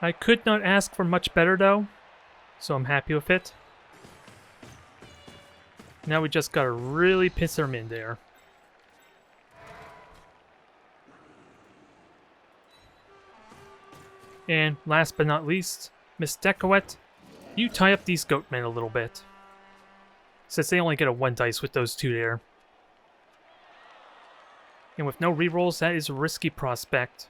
I could not ask for much better though, so I'm happy with it. Now we just gotta really piss them in there. And last but not least, Miss Dekowet, you tie up these goatmen a little bit. Since they only get a 1 dice with those 2 there. And with no rerolls, that is a risky prospect.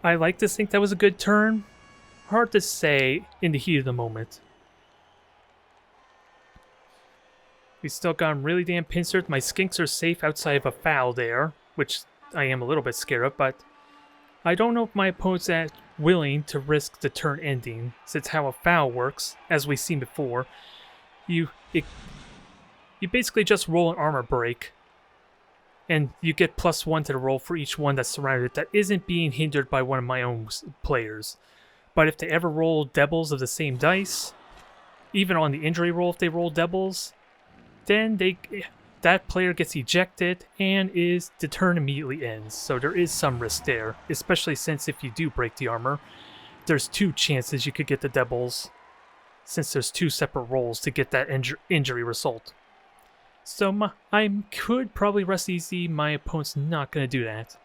I like to think that was a good turn. Hard to say in the heat of the moment. We still got him really damn pincered. My Skinks are safe outside of a foul there, which I am a little bit scared of, but I don't know if my opponent's that willing to risk the turn ending, since how a foul works, as we've seen before. You basically just roll an armor break, and you get +1 to the roll for each one that's surrounded it that isn't being hindered by one of my own players. But if they ever roll doubles of the same dice, even on the injury roll if they roll doubles, then that player gets ejected and the turn immediately ends. So there is some risk there, especially since if you do break the armor, there's 2 chances you could get the doubles, since there's 2 separate rolls to get that injury result. So I could probably rest easy, my opponent's not going to do that.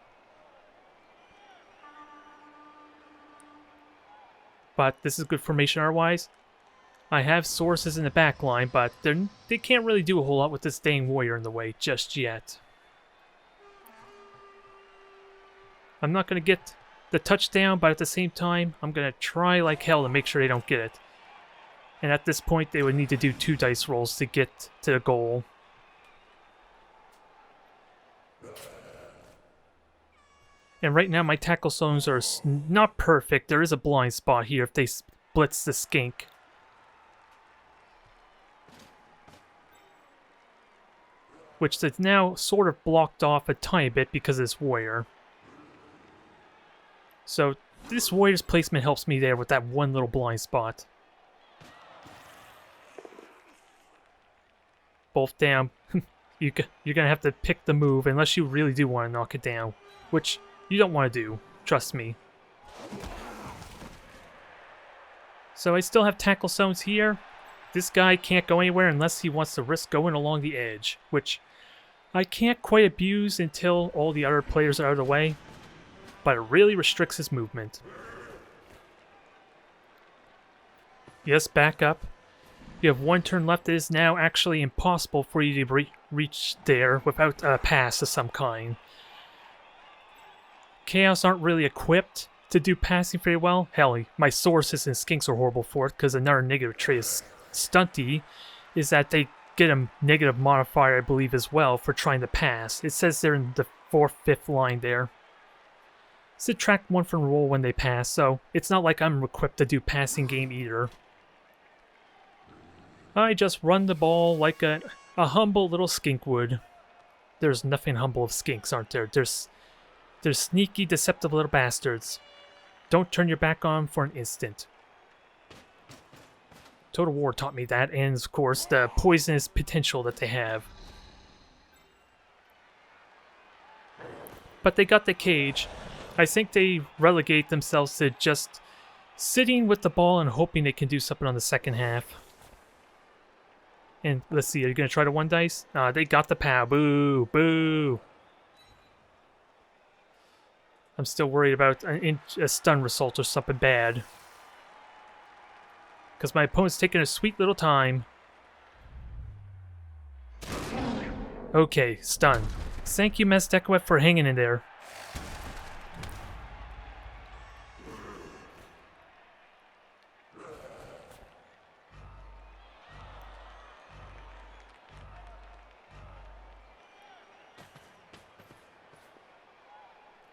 But this is good formation R-wise. I have sources in the back line, but they can't really do a whole lot with this dang warrior in the way just yet. I'm not going to get the touchdown, but at the same time, I'm going to try like hell to make sure they don't get it. And at this point, they would need to do 2 dice rolls to get to the goal. And right now, my tackle zones are not perfect. There is a blind spot here if they blitz the Skink. Which is now sort of blocked off a tiny bit because of this warrior. So This warrior's placement helps me there with that one little blind spot. Both down. You're gonna have to pick the move unless you really do want to knock it down, which you don't want to do. Trust me. So I still have tackle zones here. This guy can't go anywhere unless he wants to risk going along the edge, which I can't quite abuse until all the other players are out of the way, but it really restricts his movement. Yes, back up. You have one turn left. It is now actually impossible for you to reach there without a pass of some kind. Chaos aren't really equipped to do passing very well. Hell, my sources and skinks are horrible for it, because another negative trait is stunty, is that they get a negative modifier, I believe, as well for trying to pass. It says they're in the 4th, 5th line there. Subtract 1 from roll when they pass, so it's not like I'm equipped to do passing game either. I just run the ball like a humble little skink would. There's nothing humble of skinks, aren't there? They're sneaky, deceptive little bastards. Don't turn your back on them for an instant. Total War taught me that, and of course the poisonous potential that they have. But they got the cage. I think they relegate themselves to just sitting with the ball and hoping they can do something on the second half. And let's see, are you going to try to one dice? They got the POW. Boo! Boo! I'm still worried about a stun result or something bad. Because my opponent's taking a sweet little time. Okay, stun. Thank you, Mesdekowet, for hanging in there.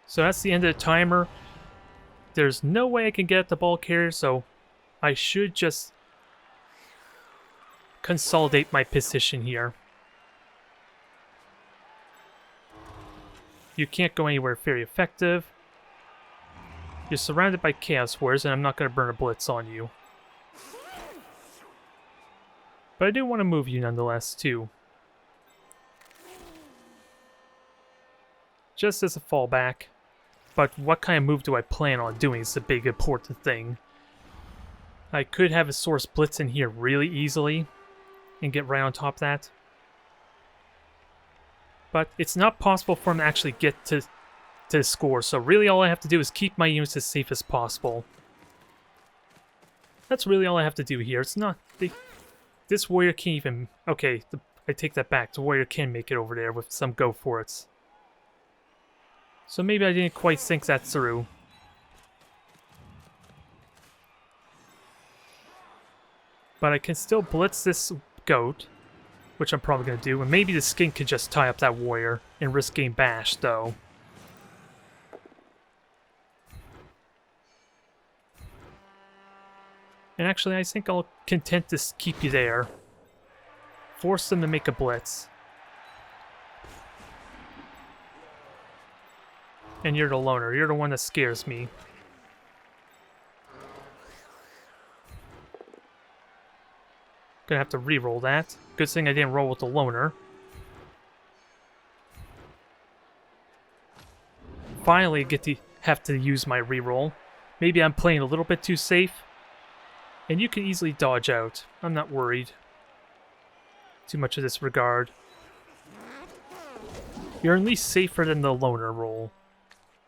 So that's the end of the timer. There's no way I can get at the ball carrier, so I should just consolidate my position here. You can't go anywhere very effective. You're surrounded by Chaos Warriors, and I'm not going to burn a blitz on you. But I do want to move you nonetheless, too. Just as a fallback. But what kind of move do I plan on doing is the big important thing. I could have a source blitz in here really easily and get right on top of that. But it's not possible for him to actually get to the score, so really all I have to do is keep my units as safe as possible. That's really all I have to do here. It's not... This warrior can't even... Okay, I take that back. The warrior can make it over there with some go for it. So maybe I didn't quite think that through. But I can still blitz this goat, which I'm probably going to do. And maybe the skink could just tie up that warrior and risk getting bashed, though. And actually, I think I'll content to keep you there. Force them to make a blitz. And you're the loner. You're the one that scares me. Gonna have to re-roll that. Good thing I didn't roll with the loner. Finally have to use my re-roll. Maybe I'm playing a little bit too safe. And you can easily dodge out. I'm not worried. Too much of this regard. You're at least safer than the loner roll.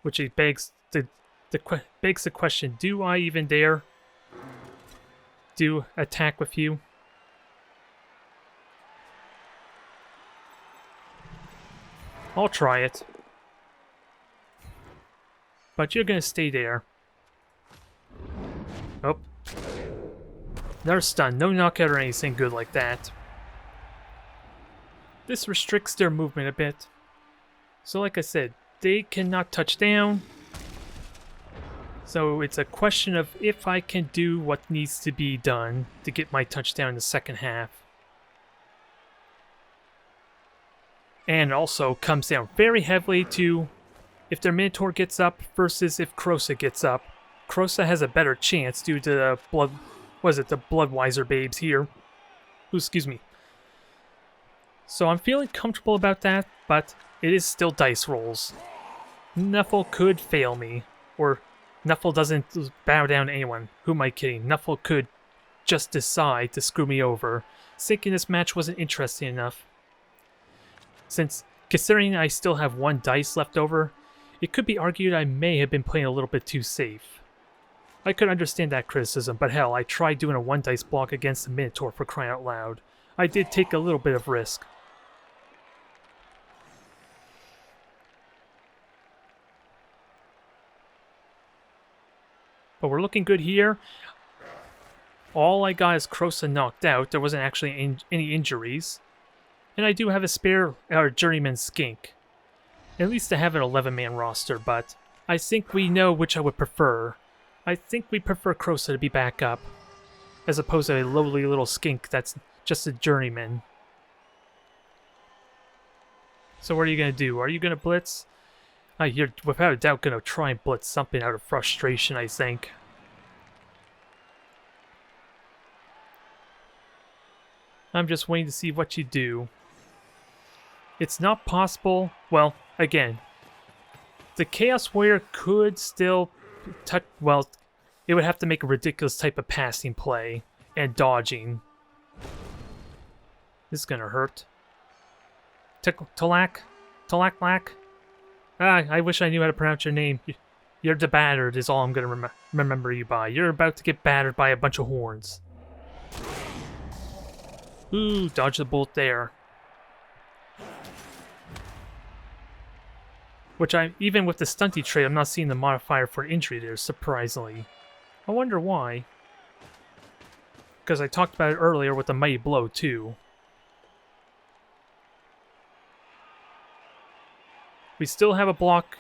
Which it begs the question, do I even dare do attack with you? I'll try it. But you're gonna stay there. Oh. They're stunned. No knockout or anything good like that. This restricts their movement a bit. So like I said, they cannot touch down. So it's a question of if I can do what needs to be done to get my touchdown in the second half. And also comes down very heavily to if their Minotaur gets up versus if Krosa gets up. Krosa has a better chance due to the the Bloodweiser babes here. Ooh, excuse me. So I'm feeling comfortable about that, but it is still dice rolls. Nuffle could fail me, or Nuffle doesn't bow down to anyone. Who am I kidding? Nuffle could just decide to screw me over, thinking this match wasn't interesting enough. Since, considering I still have one dice left over, it could be argued I may have been playing a little bit too safe. I could understand that criticism, but hell, I tried doing a one dice block against the Minotaur for crying out loud. I did take a little bit of risk. But we're looking good here. All I got is Krosa knocked out. There wasn't actually any injuries. And I do have a spare Journeyman Skink. At least I have an 11-man roster, but I think we know which I would prefer. I think we prefer Krosa to be back up, as opposed to a lowly little skink that's just a journeyman. So what are you going to do? Are you going to blitz? You're without a doubt going to try and blitz something out of frustration, I think. I'm just waiting to see what you do. It's not possible. Well, again, the Chaos Warrior could still touch. Well, it would have to make a ridiculous type of passing play and dodging. This is gonna hurt. Talak? Talaklak? I wish I knew how to pronounce your name. You're the battered is all I'm gonna remember you by. You're about to get battered by a bunch of horns. Ooh, dodge the bolt there. Which even with the stunty trait, I'm not seeing the modifier for injury there, surprisingly. I wonder why. Because I talked about it earlier with the Mighty Blow, too. We still have a block.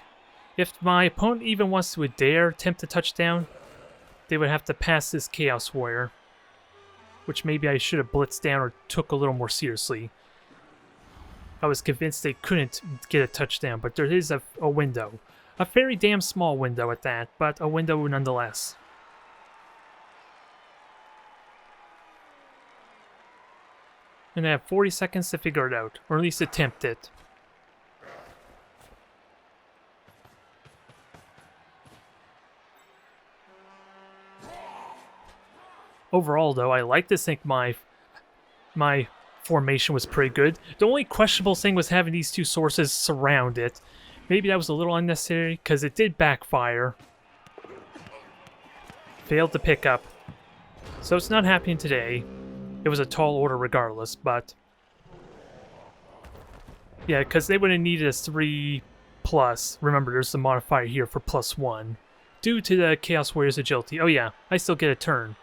If my opponent even wants to dare attempt a touchdown, they would have to pass this Chaos Warrior. Which maybe I should have blitzed down or took a little more seriously. I was convinced they couldn't get a touchdown, but there is a window. A very damn small window at that, but a window nonetheless. And I have 40 seconds to figure it out, or at least attempt it. Overall, though, I like to think my formation was pretty good. The only questionable thing was having these two sources surround it. Maybe that was a little unnecessary, because it did backfire. Failed to pick up. So it's not happening today. It was a tall order regardless, but... yeah, because they would have needed a 3+. Remember, there's the modifier here for +1. Due to the Chaos Warrior's agility. Oh yeah, I still get a turn.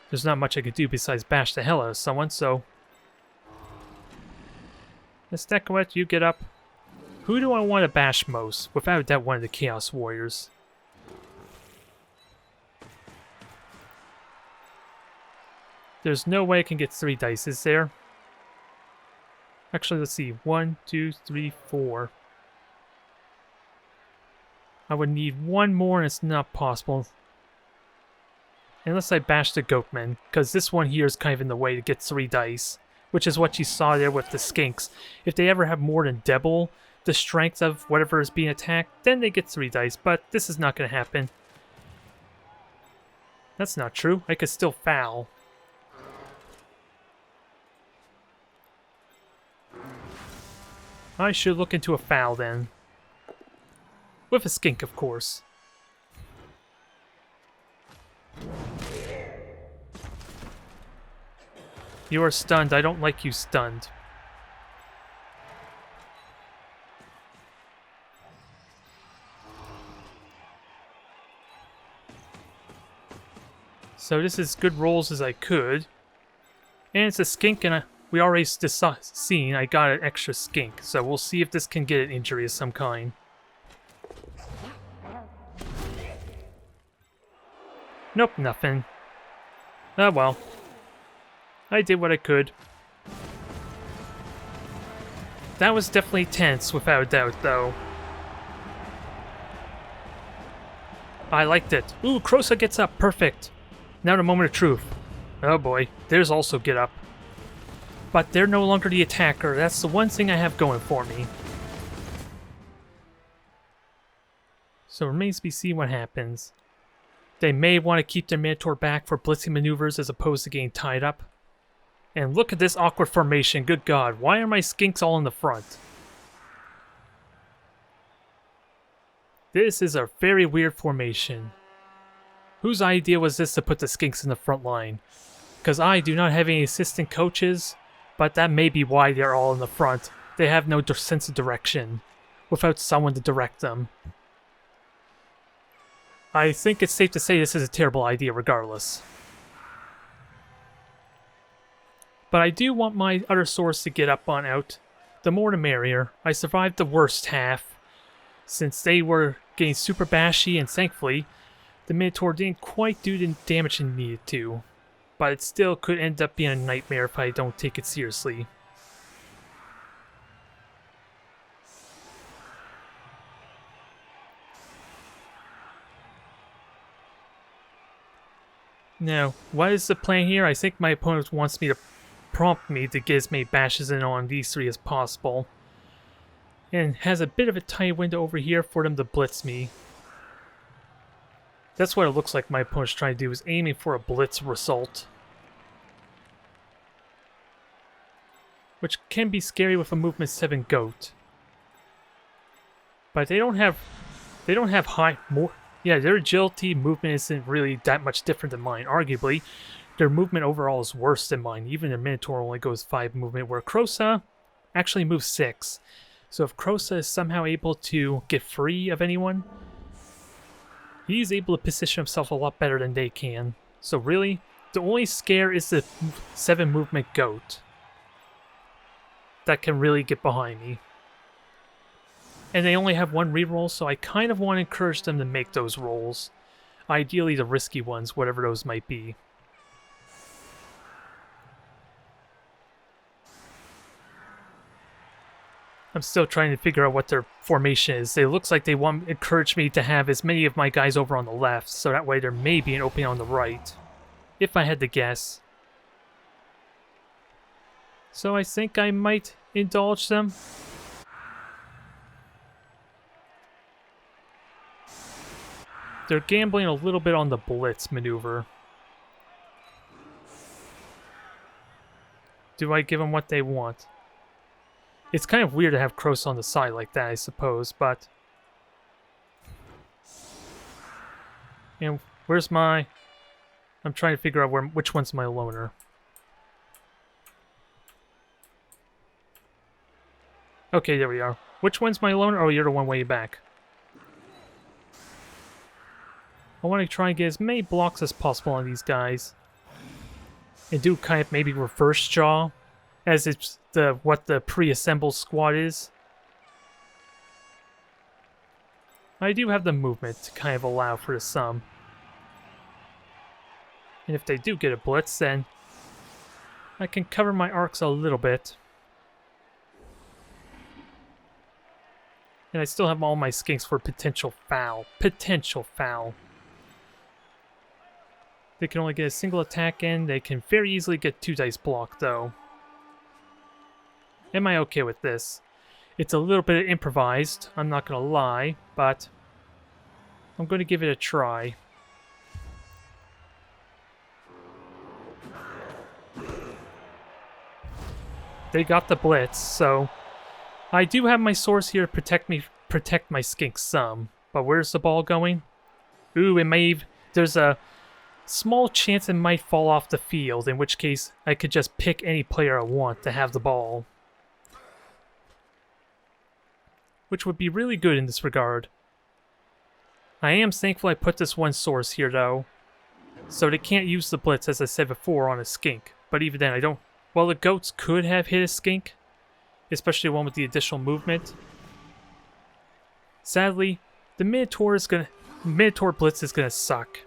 There's not much I could do besides bash the hell out of someone, so... Miss Nekawet, you get up. Who do I want to bash most? Without a doubt, one of the Chaos Warriors. There's no way I can get 3 dice, is there? Actually, let's see. 1, 2, 3, 4. I would need 1 more, and it's not possible. Unless I bash the Goatman, because this one here is kind of in the way to get 3 dice, which is what you saw there with the Skinks. If they ever have more than double the strength of whatever is being attacked, then they get 3 dice, but this is not going to happen. That's not true. I could still foul. I should look into a foul then. With a Skink, of course. You are stunned. I don't like you stunned. So this is good rolls as I could. And it's a Skink, and we already seen I got an extra Skink. So we'll see if this can get an injury of some kind. Nope, nothing. Oh well. I did what I could. That was definitely tense, without a doubt, though. I liked it. Ooh, Krosa gets up. Perfect. Now the moment of truth. Oh boy, there's also get up. But they're no longer the attacker. That's the one thing I have going for me. So it remains to be seen what happens. They may want to keep their Minotaur back for blitzing maneuvers as opposed to getting tied up. And look at this awkward formation. Good God, why are my skinks all in the front? This is a very weird formation. Whose idea was this to put the skinks in the front line? Because I do not have any assistant coaches, but that may be why they're all in the front. They have no sense of direction, without someone to direct them. I think it's safe to say this is a terrible idea regardless. But I do want my other swords to get up on out. The more the merrier. I survived the worst half, since they were getting super bashy, and thankfully, the Minotaur didn't quite do the damage it needed to. But it still could end up being a nightmare if I don't take it seriously. Now, what is the plan here? I think my opponent wants me to prompt me to get as many bashes in on these three as possible. And has a bit of a tight window over here for them to blitz me. That's what it looks like my opponent's trying to do, is aiming for a blitz result. Which can be scary with a movement 7 goat. But they don't have their agility movement isn't really that much different than mine. Arguably, their movement overall is worse than mine. Even their Minotaur only goes 5 movement, where Krosa actually moves 6. So if Krosa is somehow able to get free of anyone, he's able to position himself a lot better than they can. So really, the only scare is the 7 movement goat that can really get behind me. And they only have 1 reroll, so I kind of want to encourage them to make those rolls. Ideally the risky ones, whatever those might be. I'm still trying to figure out what their formation is. It looks like they want to encourage me to have as many of my guys over on the left, so that way there may be an opening on the right. If I had to guess. So I think I might indulge them. They're gambling a little bit on the blitz maneuver. Do I give them what they want? It's kind of weird to have Krosa on the side like that, I suppose, but... And where's my... I'm trying to figure out which one's my loner. Okay, there we are. Which one's my loner? Oh, you're the one way back. I want to try and get as many blocks as possible on these guys. And do kind of maybe reverse jaw, as it's what the pre-assembled squad is. I do have the movement to kind of allow for the sum. And if they do get a blitz, then I can cover my arcs a little bit. And I still have all my skinks for potential foul. Potential foul. They can only get a single attack in. They can very easily get 2 dice blocked, though. Am I okay with this? It's a little bit improvised, I'm not going to lie, but I'm going to give it a try. They got the blitz, so I do have my source here to protect my skink some. But where's the ball going? Ooh, there's a small chance it might fall off the field, in which case I could just pick any player I want to have the ball. Which would be really good in this regard. I am thankful I put this one source here, though, so they can't use the blitz, as I said before, on a skink. But even then, I don't... Well, the goats could have hit a skink, especially one with the additional movement. Sadly, the Minotaur blitz is gonna suck.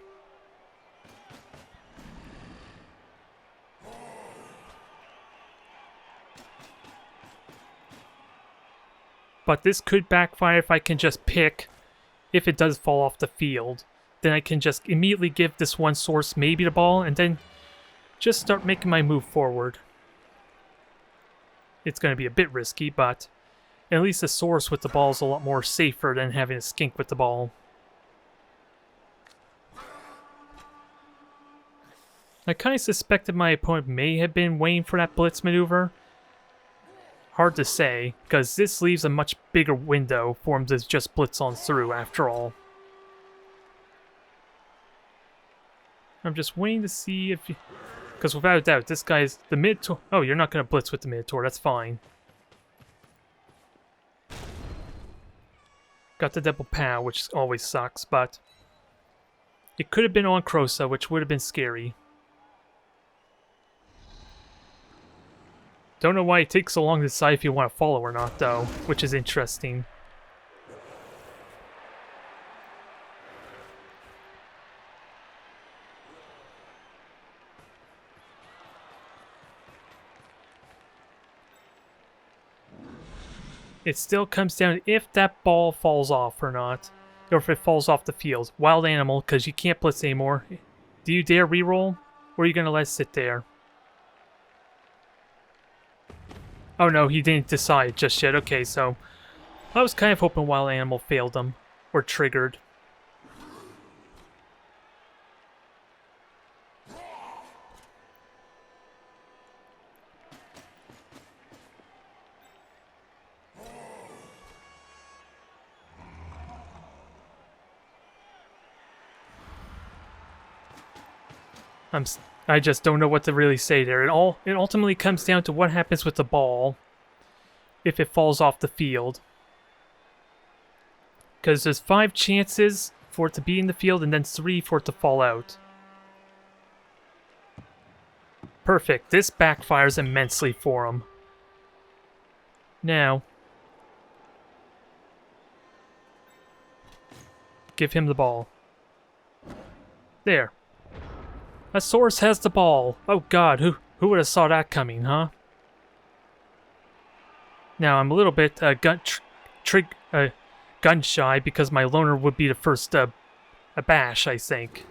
But this could backfire if I can just pick if it does fall off the field. then I can just immediately give this one source maybe the ball, and then just start making my move forward. It's going to be a bit risky, but at least the source with the ball is a lot more safer than having a skink with the ball. I kind of suspected my opponent may have been waiting for that blitz maneuver. Hard to say, because this leaves a much bigger window for him to just blitz on through after all. I'm just waiting to see if... Because without a doubt, this guy's the Minotaur... Oh, you're not going to blitz with the Minotaur, that's fine. Got the double pow, which always sucks, but... It could have been on Krosa, which would have been scary. Don't know why it takes so long to decide if you want to follow or not, though, which is interesting. It still comes down to if that ball falls off or not, or if it falls off the field. Wild animal, because you can't blitz anymore. Do you dare reroll, or are you going to let it sit there? Oh no, he didn't decide just yet. Okay, so I was kind of hoping Wild Animal failed him, or triggered. I just don't know what to really say there. It ultimately comes down to what happens with the ball if it falls off the field. Because there's 5 chances for it to be in the field and then 3 for it to fall out. Perfect. This backfires immensely for him. Now, give him the ball. There. A source has the ball. Oh god, who would have saw that coming, huh? Now I'm a little bit gun shy because my loner would be the first bash, I think.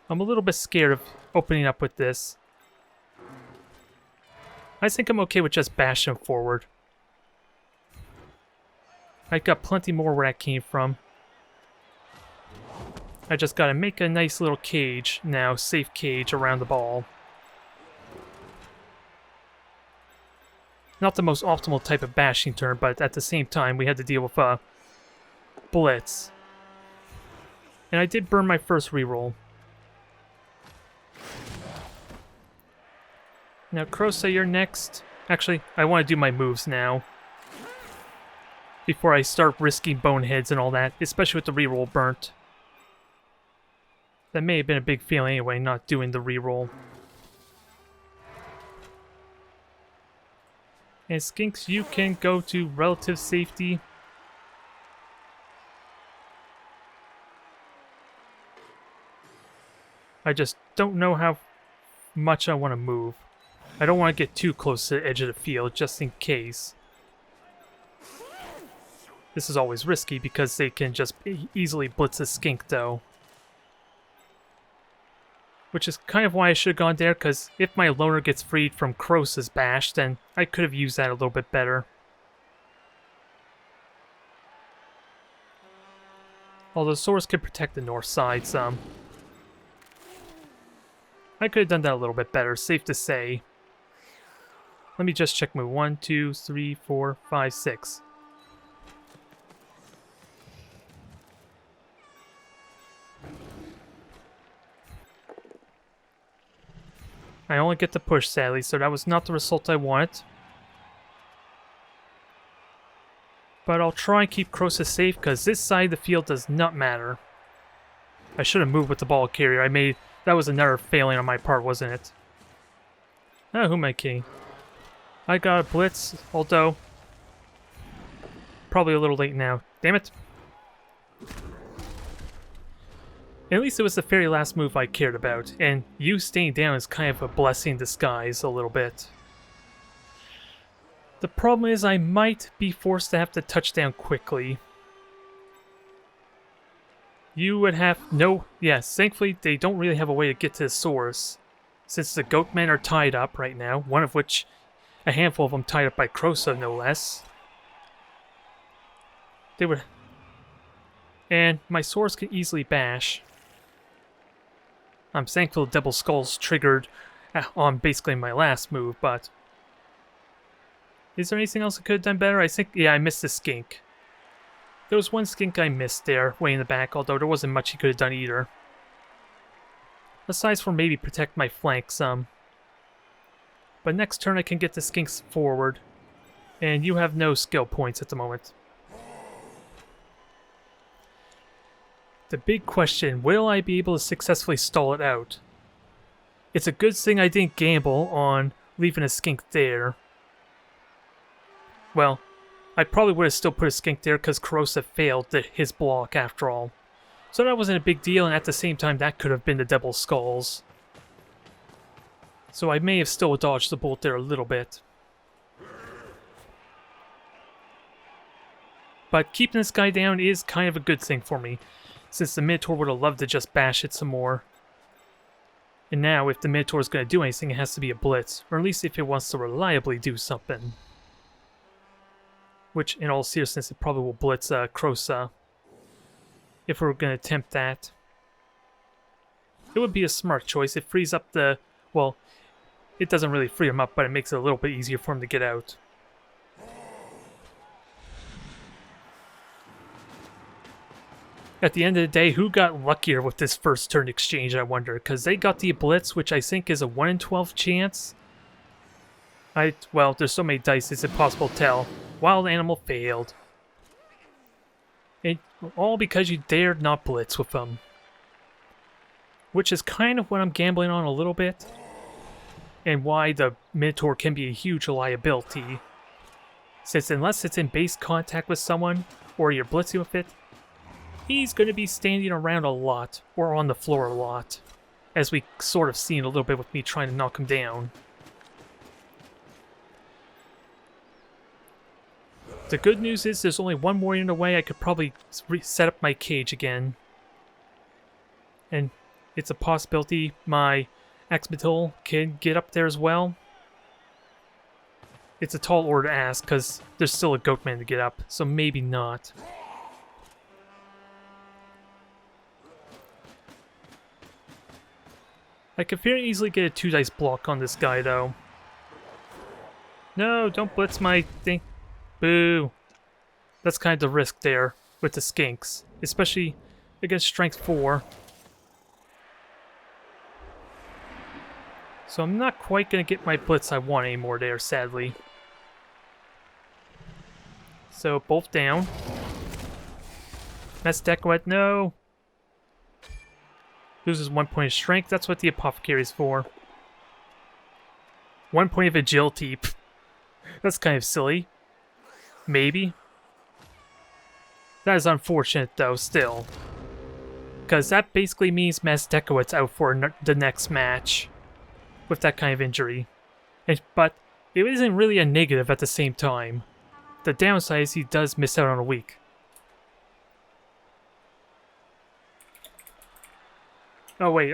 I'm a little bit scared of opening up with this. I think I'm okay with just bashing him forward. I got plenty more where that came from. I just gotta make a nice little cage now, safe cage around the ball. Not the most optimal type of bashing turn, but at the same time we had to deal with blitz. And I did burn my first reroll. Now Krosa, you're next. Actually, I want to do my moves now. Before I start risking boneheads and all that, especially with the reroll burnt. That may have been a big fail anyway, not doing the reroll. And Skinks, you can go to relative safety. I just don't know how much I want to move. I don't want to get too close to the edge of the field, just in case. This is always risky because they can just easily blitz a skink, though. Which is kind of why I should have gone there, because if my loner gets freed from Krosa's bash, then I could have used that a little bit better. Although Source could protect the north side some. I could have done that a little bit better, safe to say. Let me just check my 1, 2, 3, 4, 5, 6. I only get the push, sadly, so that was not the result I wanted. But I'll try and keep Krosa safe, because this side of the field does not matter. I should have moved with the ball carrier. That was another failing on my part, wasn't it? Oh, who am I kidding? I got a blitz, although... Probably a little late now. Damn it! At least it was the very last move I cared about, and you staying down is kind of a blessing in disguise a little bit. The problem is I might be forced to have to touch down quickly. You would have no... Yes, thankfully they don't really have a way to get to the source. Since the goatmen are tied up right now, one of which... A handful of them tied up by Krosa, no less. They would... And my swords can easily bash. I'm thankful Double Skulls triggered on basically my last move, but... Is there anything else I could have done better? I think... Yeah, I missed the skink. There was one skink I missed there, way in the back, although there wasn't much he could have done either. Aside from maybe protect my flank some. But next turn I can get the skinks forward. And you have no skill points at the moment. The big question, will I be able to successfully stall it out? It's a good thing I didn't gamble on leaving a skink there. Well, I probably would have still put a skink there because Krosa failed his block after all. So that wasn't a big deal, and at the same time that could have been the Double Skulls. So I may have still dodged the bolt there a little bit. But keeping this guy down is kind of a good thing for me, since the Minotaur would have loved to just bash it some more. And now, if the Minotaur is going to do anything, it has to be a blitz, or at least if it wants to reliably do something. Which, in all seriousness, it probably will blitz Krosa. If we're going to attempt that. It would be a smart choice. It frees up the... Well, it doesn't really free him up, but it makes it a little bit easier for him to get out. At the end of the day, who got luckier with this first turn exchange, I wonder? Because they got the Blitz, which I think is a 1 in 12 chance. Well, there's so many dice, it's impossible to tell. Wild Animal failed. All because you dared not Blitz with them. Which is kind of what I'm gambling on a little bit. And why the Minotaur can be a huge liability. Since unless it's in base contact with someone, or you're blitzing with it, he's going to be standing around a lot, or on the floor a lot, as we sort of seen a little bit with me trying to knock him down. The good news is there's only one more in a way I could probably set up my cage again. And it's a possibility my Axbitil can get up there as well. It's a tall order to ask, because there's still a Goatman to get up, so maybe not. I could very easily get a 2-dice block on this guy, though. No, don't blitz my thing. Boo. That's kind of the risk there with the skinks, especially against Strength 4. So I'm not quite going to get my blitz I want anymore there, sadly. So, both down. Mastecowet, no! Loses 1 point of strength, that's what the Apothecary is for. 1 point of agility. Pfft. That's kind of silly. Maybe. That is unfortunate, though, still. Because that basically means Mastecowet's out for the next match. With that kind of injury. But it isn't really a negative at the same time. The downside is he does miss out on a week. Oh wait,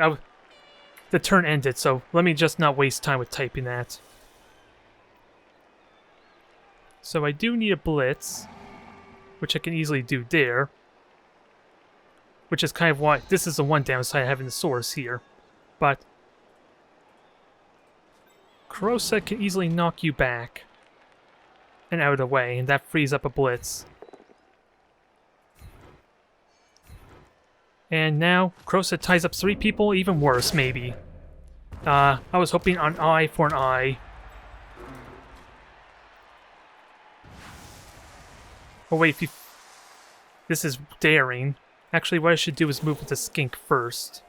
the turn ended, so let me just not waste time with typing that. So I do need a blitz, which I can easily do there. Which is kind of why this is the one downside of having the source here. But Krosa can easily knock you back and out of the way, and that frees up a blitz. And now Krosa ties up 3 people, even worse, maybe. I was hoping an eye for an eye. Oh wait, this is daring. Actually, what I should do is move with the skink first.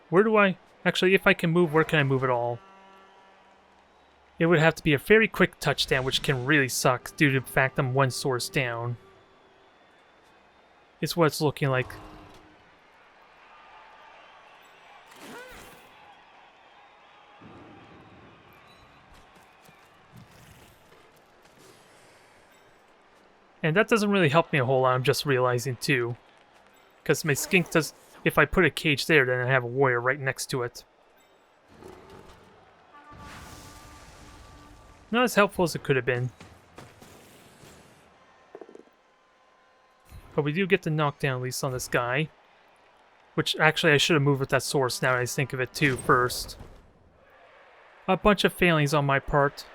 Where do I... Actually, if I can move, where can I move at all? It would have to be a very quick touchdown, which can really suck due to the fact I'm 1 source down. It's what it's looking like. And that doesn't really help me a whole lot, I'm just realizing too. Because my skink does... If I put a cage there, then I have a warrior right next to it. Not as helpful as it could have been. But we do get the knockdown at least on this guy. Which, actually, I should have moved with that source now that I think of it too first. A bunch of failings on my part.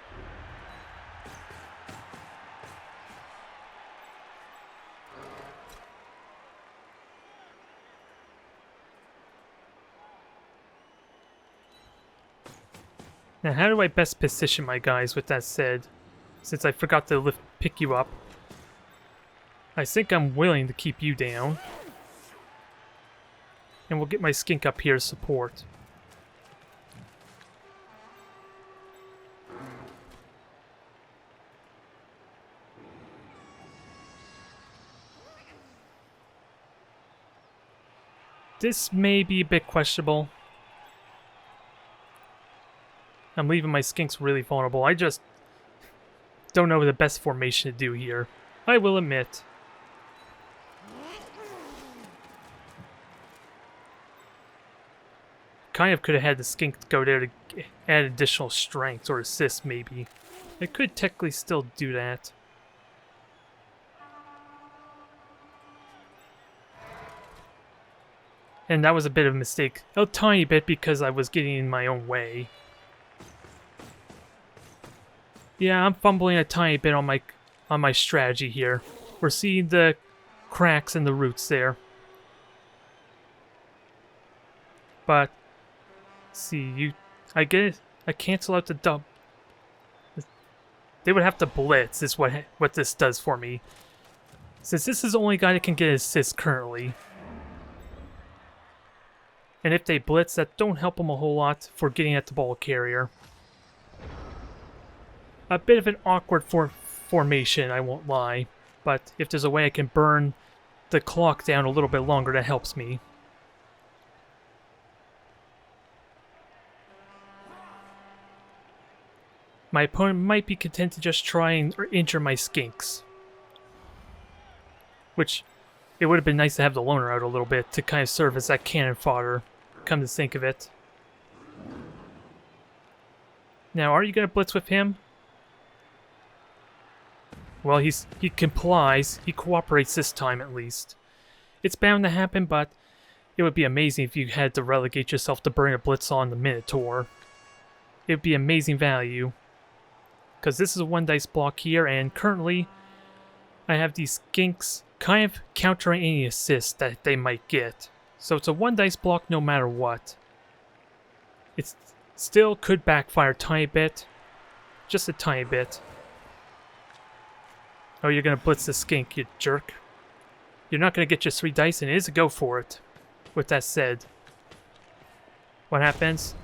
Now, how do I best position my guys with that said? Since I forgot to pick you up. I think I'm willing to keep you down. And we'll get my skink up here to support. This may be a bit questionable. I'm leaving my skinks really vulnerable. I just don't know the best formation to do here. I will admit. Kind of could have had the skink go there to add additional strength or assist, maybe. I could technically still do that. And that was a bit of a mistake. A tiny bit because I was getting in my own way. Yeah, I'm fumbling a tiny bit on my strategy here. We're seeing the cracks in the roots there. But see, I get it. I cancel out the dump. They would have to blitz, is what this does for me. Since this is the only guy that can get assist currently. And if they blitz, that don't help them a whole lot for getting at the ball carrier. A bit of an awkward formation, I won't lie. But if there's a way I can burn the clock down a little bit longer, that helps me. My opponent might be content to just try and injure my skinks. Which, it would have been nice to have the loner out a little bit to kind of serve as that cannon fodder, come to think of it. Now, are you going to blitz with him? Well, he complies. He cooperates this time, at least. It's bound to happen, but it would be amazing if you had to relegate yourself to burn a blitz on the Minotaur. It would be amazing value. Because this is a 1 dice block here, and currently I have these skinks kind of countering any assist that they might get. So it's a 1 dice block no matter what. It still could backfire a tiny bit. Just a tiny bit. Oh, you're going to blitz the skink, you jerk. You're not going to get your 3 dice, and it is a go for it. With that said. What happens?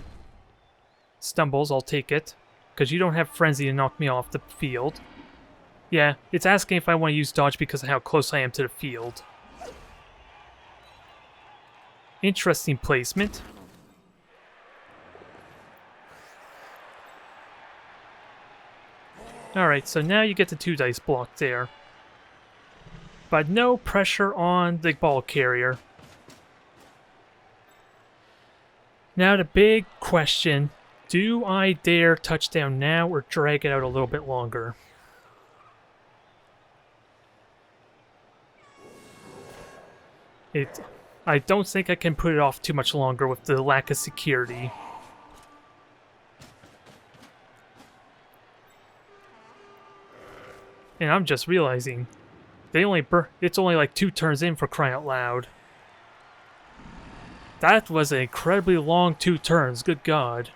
Stumbles, I'll take it. Because you don't have Frenzy to knock me off the field. Yeah, it's asking if I want to use Dodge because of how close I am to the field. Interesting placement. Alright, so now you get the 2 dice block there. But no pressure on the ball carrier. Now the big question, do I dare touchdown now or drag it out a little bit longer? I don't think I can put it off too much longer with the lack of security. And I'm just realizing, it's only like 2 turns in for crying out loud. That was an incredibly long 2 turns, good God.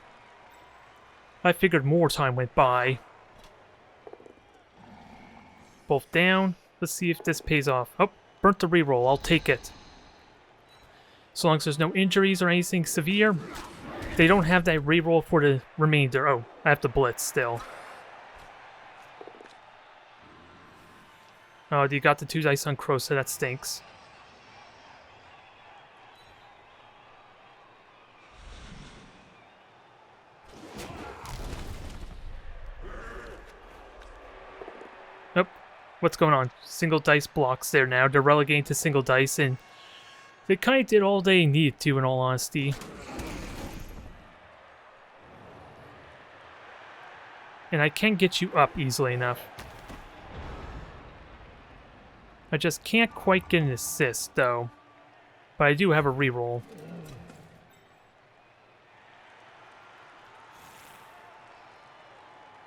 I figured more time went by. Both down. Let's see if this pays off. Oh, burnt the reroll. I'll take it. So long as there's no injuries or anything severe. They don't have that reroll for the remainder. Oh, I have to blitz still. Oh, you got the 2 dice on Crow, so that stinks. what's going on? Single dice blocks there now. They're relegating to single dice, and they kind of did all they needed to, in all honesty. And I can get you up easily enough. I just can't quite get an assist, though. But I do have a reroll.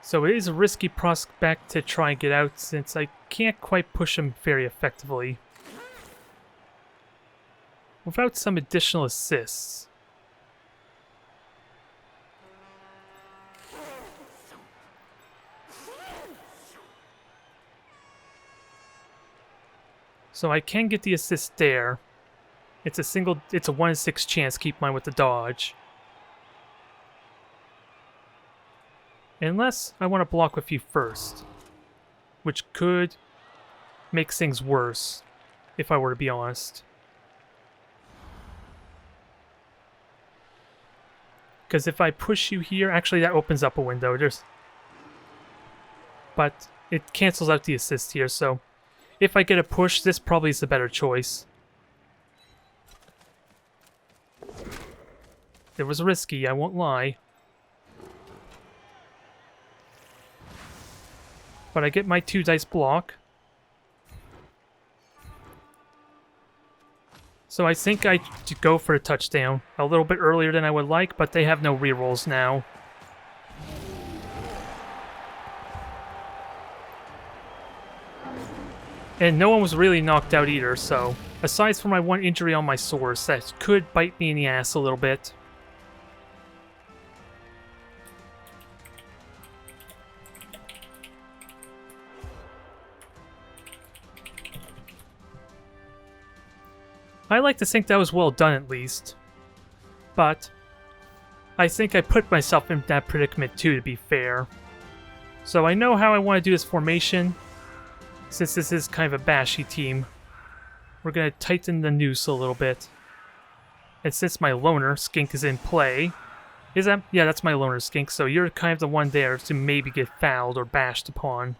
So it is a risky prospect to try and get out, since I can't quite push him very effectively. Without some additional assists. So I can get the assist there. It's a 1 in 6 chance, keep in mind with the dodge. Unless I want to block with you first. Which could make things worse, if I were to be honest. Because if I push you here, actually that opens up a window. But it cancels out the assist here, so if I get a push, this probably is the better choice. It was risky, I won't lie. But I get my 2 dice block. So I think I go for a touchdown. A little bit earlier than I would like, but they have no rerolls now. And no one was really knocked out either, so aside from my 1 injury on my source, that could bite me in the ass a little bit. I like to think that was well done at least. But I think I put myself in that predicament too, to be fair. So I know how I want to do this formation. Since this is kind of a bashy team, we're going to tighten the noose a little bit. And since my loner, Skink, is in play... Is that? Yeah, that's my loner, Skink, so you're kind of the one there to maybe get fouled or bashed upon.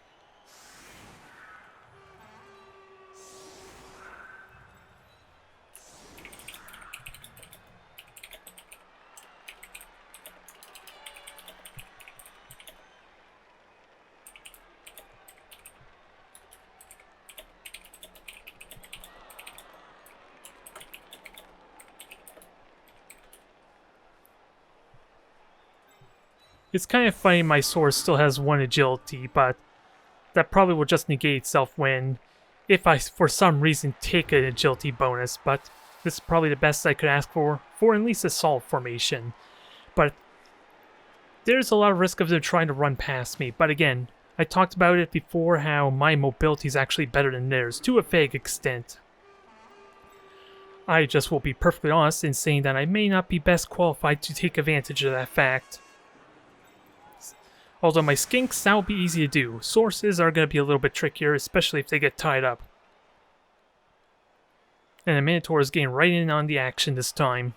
It's kind of funny my sword still has 1 agility, but that probably will just negate itself when, if I for some reason take an agility bonus, but this is probably the best I could ask for at least a solid formation. But there's a lot of risk of them trying to run past me, but again, I talked about it before how my mobility is actually better than theirs, to a vague extent. I just will be perfectly honest in saying that I may not be best qualified to take advantage of that fact. Although my Skinks, that will be easy to do. Sources are going to be a little bit trickier, especially if they get tied up. And the Minotaur is getting right in on the action this time.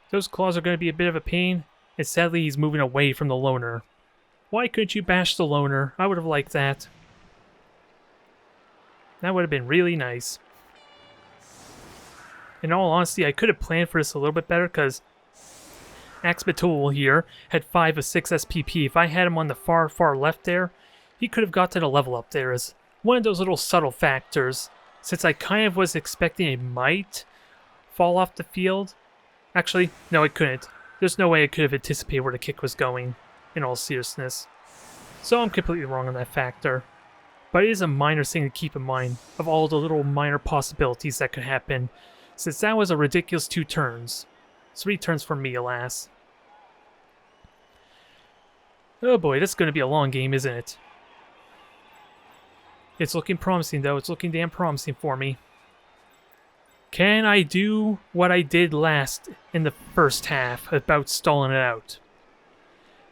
Those claws are going to be a bit of a pain, and sadly he's moving away from the loner. Why couldn't you bash the loner? I would have liked that. That would have been really nice. In all honesty, I could have planned for this a little bit better, because Axbatul here had 5 of 6 SPP. If I had him on the far left there, he could have gotten a level up there as one of those little subtle factors. Since I kind of was expecting it might fall off the field. Actually, no, it couldn't. There's no way I could have anticipated where the kick was going, in all seriousness. So I'm completely wrong on that factor. But it is a minor thing to keep in mind of all the little minor possibilities that could happen, since that was a ridiculous 2 turns. 3 turns for me, alas. Oh boy, this is going to be a long game, isn't it? It's looking promising, though. It's looking damn promising for me. Can I do what I did last in the first half about stalling it out?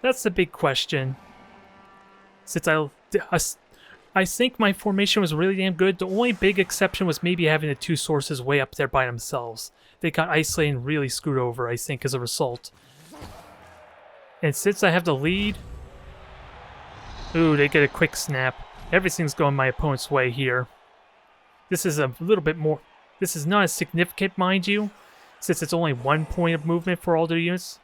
That's the big question. Since I think my formation was really damn good. The only big exception was maybe having the 2 sources way up there by themselves. They got isolated and really screwed over, I think, as a result. And since I have the lead... Ooh, they get a quick snap. Everything's going my opponent's way here. This is a little bit more... This is not as significant, mind you, since it's only 1 point of movement for all their units.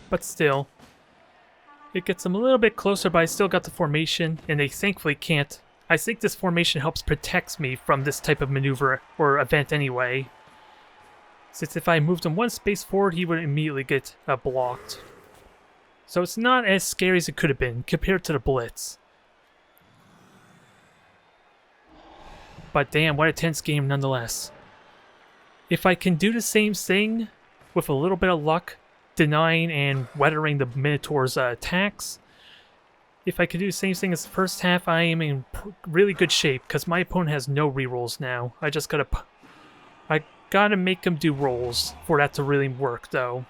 But still, it gets them a little bit closer, but I still got the formation, and they thankfully can't. I think this formation helps protect me from this type of maneuver or event anyway. Since if I moved him 1 space forward, he would immediately get blocked. So it's not as scary as it could have been compared to the Blitz. But damn, what a tense game nonetheless. If I can do the same thing with a little bit of luck, denying and weathering the Minotaur's attacks, if I could do the same thing as the first half, I am in really good shape because my opponent has no rerolls now. I gotta make him do rolls for that to really work, though.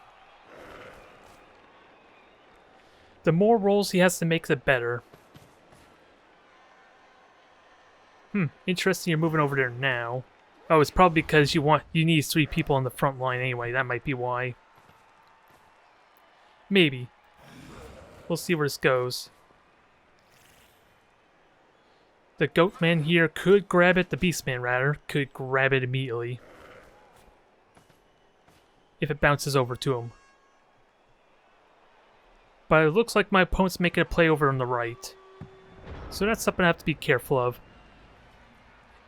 The more rolls he has to make, the better. Interesting you're moving over there now. Oh, it's probably because you need 3 people on the front line anyway. That might be why. Maybe. We'll see where this goes. The Goatman here could grab it, the Beastman rather, could grab it immediately. If it bounces over to him. But it looks like my opponent's making a play over on the right. So that's something I have to be careful of.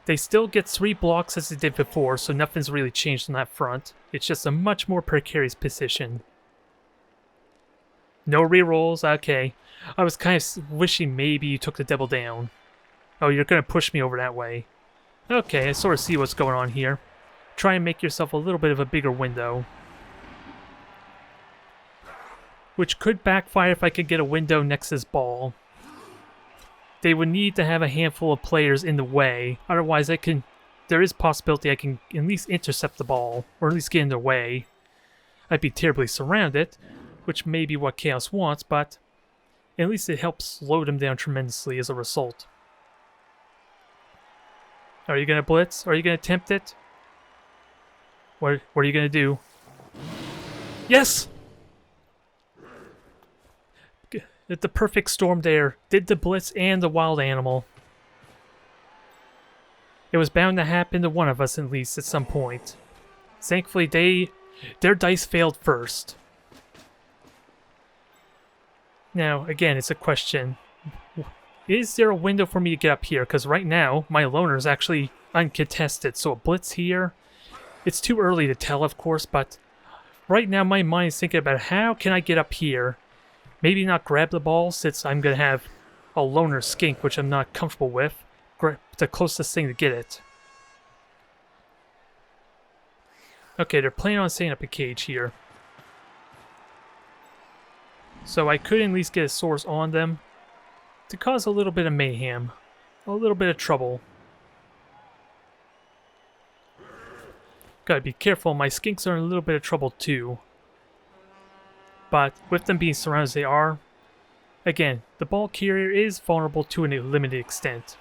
They still get 3 blocks as they did before, so nothing's really changed on that front. It's just a much more precarious position. No rerolls, okay. I was kind of wishing maybe you took the double down. Oh, you're going to push me over that way. Okay, I sort of see what's going on here. Try and make yourself a little bit of a bigger window. Which could backfire if I could get a window next to this ball. They would need to have a handful of players in the way, otherwise there is possibility I can at least intercept the ball, or at least get in their way. I'd be terribly surrounded, which may be what Chaos wants, but at least it helps slow them down tremendously as a result. Are you going to blitz? Are you going to attempt it? What are you going to do? Yes! The perfect storm there. Did the blitz and the wild animal. It was bound to happen to one of us at least at some point. Thankfully their dice failed first. Now, again, it's a question. Is there a window for me to get up here? Because right now, my loner is actually uncontested. So a blitz here. It's too early to tell, of course, but right now my mind is thinking about how can I get up here? Maybe not grab the ball since I'm going to have a loner skink, which I'm not comfortable with. The closest thing to get it. Okay, they're planning on setting up a cage here. So I could at least get a source on them to cause a little bit of mayhem. A little bit of trouble. Gotta be careful, my skinks are in a little bit of trouble too. But with them being surrounded as they are, again, the ball carrier is vulnerable to a limited extent.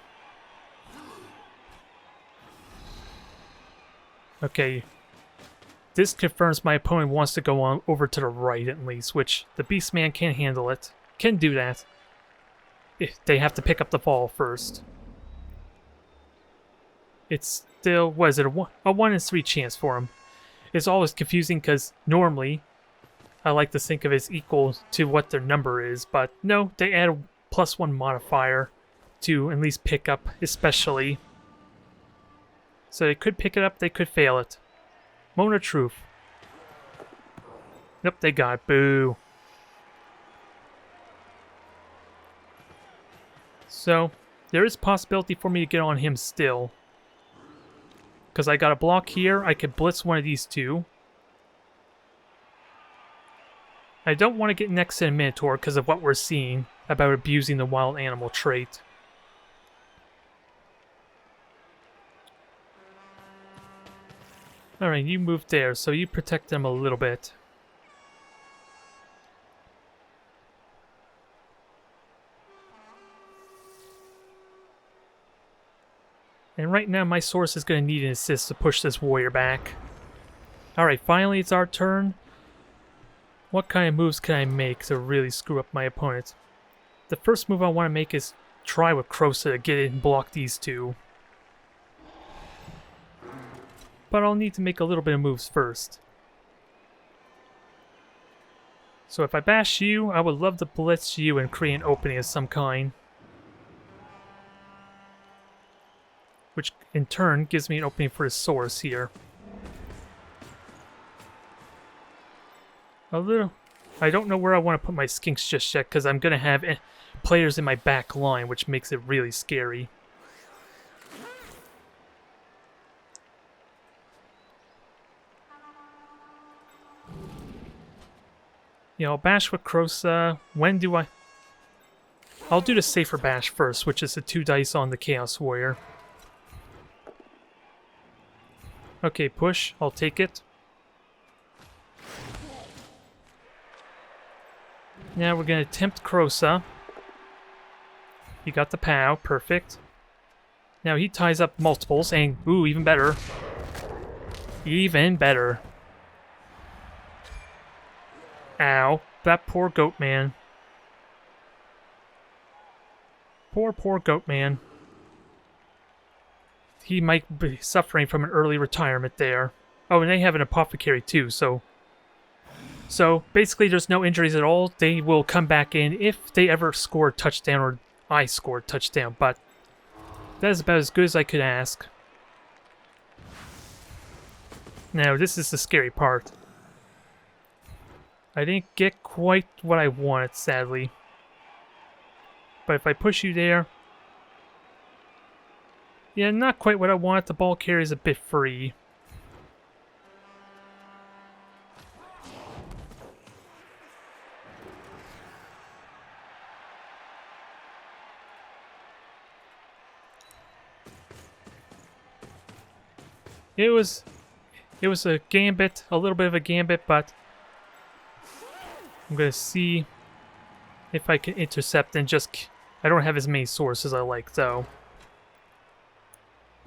Okay, this confirms my opponent wants to go on over to the right at least, which the Beastman can handle it. Can do that. They have to pick up the ball first. It's still, what is it, a 1 in 3 chance for him. It's always confusing because normally I like to think of it as equal to what their number is, but no, they add a +1 modifier to at least pick up, especially. So they could pick it up, they could fail it. Moment of truth. Nope, they got it. Boo. So, there is possibility for me to get on him still. Because I got a block here, I could blitz one of these two. I don't want to get next to the Minotaur because of what we're seeing about abusing the wild animal trait. Alright, you move there, so you protect them a little bit. And right now my source is going to need an assist to push this warrior back. Alright, finally it's our turn. What kind of moves can I make to really screw up my opponent? the first move I want to make is try with Krosa to get in and block these two. But I'll need to make a little bit of moves first. So if I bash you, I would love to blitz you and create an opening of some kind. Which in turn gives me an opening for his source here. I don't know where I want to put my skinks just yet, because I'm going to have players in my back line, which makes it really scary. You know, bash with Krosa. When do I... I'll do the safer bash first, which is the 2 dice on the Chaos Warrior. Okay, push. I'll take it. Now we're going to tempt Krosa. He got the POW. Perfect. Now he ties up multiples, and... Ooh, even better. Even better. Ow. That poor goat man. Poor goat man. He might be suffering from an early retirement there. Oh, and they have an apothecary too, so basically there's no injuries at all. They will come back in if they ever score a touchdown or I score a touchdown, but that is about as good as I could ask. Now, this is the scary part. I didn't get quite what I wanted, sadly. But if I push you there... Yeah, not quite what I want. The ball carrier is a bit free. It was a gambit, a little bit of a gambit, but I'm gonna see if I can intercept and just... I don't have as many sources I like, though.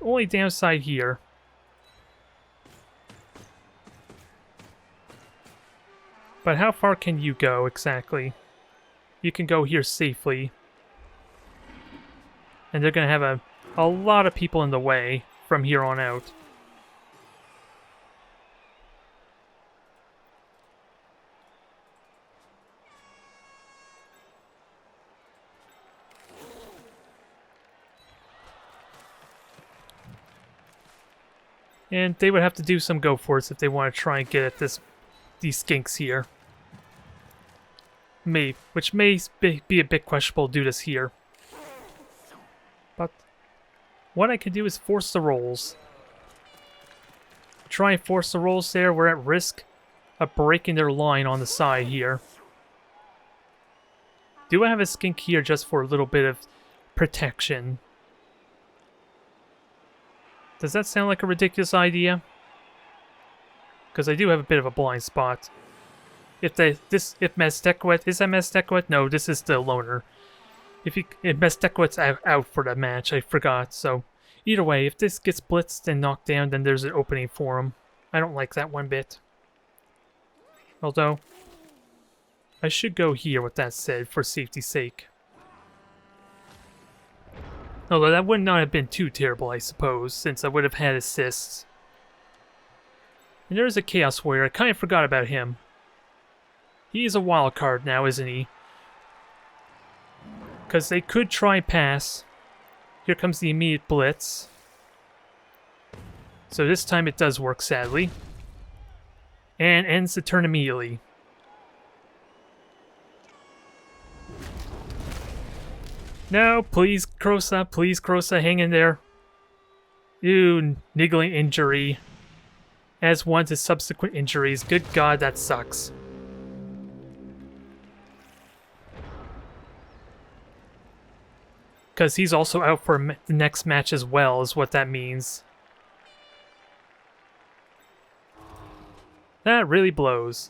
Only downside here. But how far can you go, exactly? You can go here safely. And they're gonna have a lot of people in the way from here on out. And they would have to do some go-for-its if they want to try and get at these skinks here. Which may be a bit questionable to do this here. But what I can do is force the rolls. Try and force the rolls there. We're at risk of breaking their line on the side here. Do I have a skink here just for a little bit of protection? Does that sound like a ridiculous idea? Because I do have a bit of a blind spot. If Meztecuet, is that Meztecuet? No, this is the loner. If Meztecuet's out for the match, I forgot. So either way, if this gets blitzed and knocked down, then there's an opening for him. I don't like that one bit. Although, I should go here with that said, for safety's sake. Although that would not have been too terrible, I suppose, since I would have had assists. And there's a Chaos Warrior. I kind of forgot about him. He is a wild card now, isn't he? Because they could try and pass. Here comes the immediate blitz. So this time it does work, sadly. And ends the turn immediately. No, please, Krosa, hang in there. Ew, niggling injury. As one to subsequent injuries. Good God, that sucks. Because he's also out for the next match as well, is what that means. That really blows.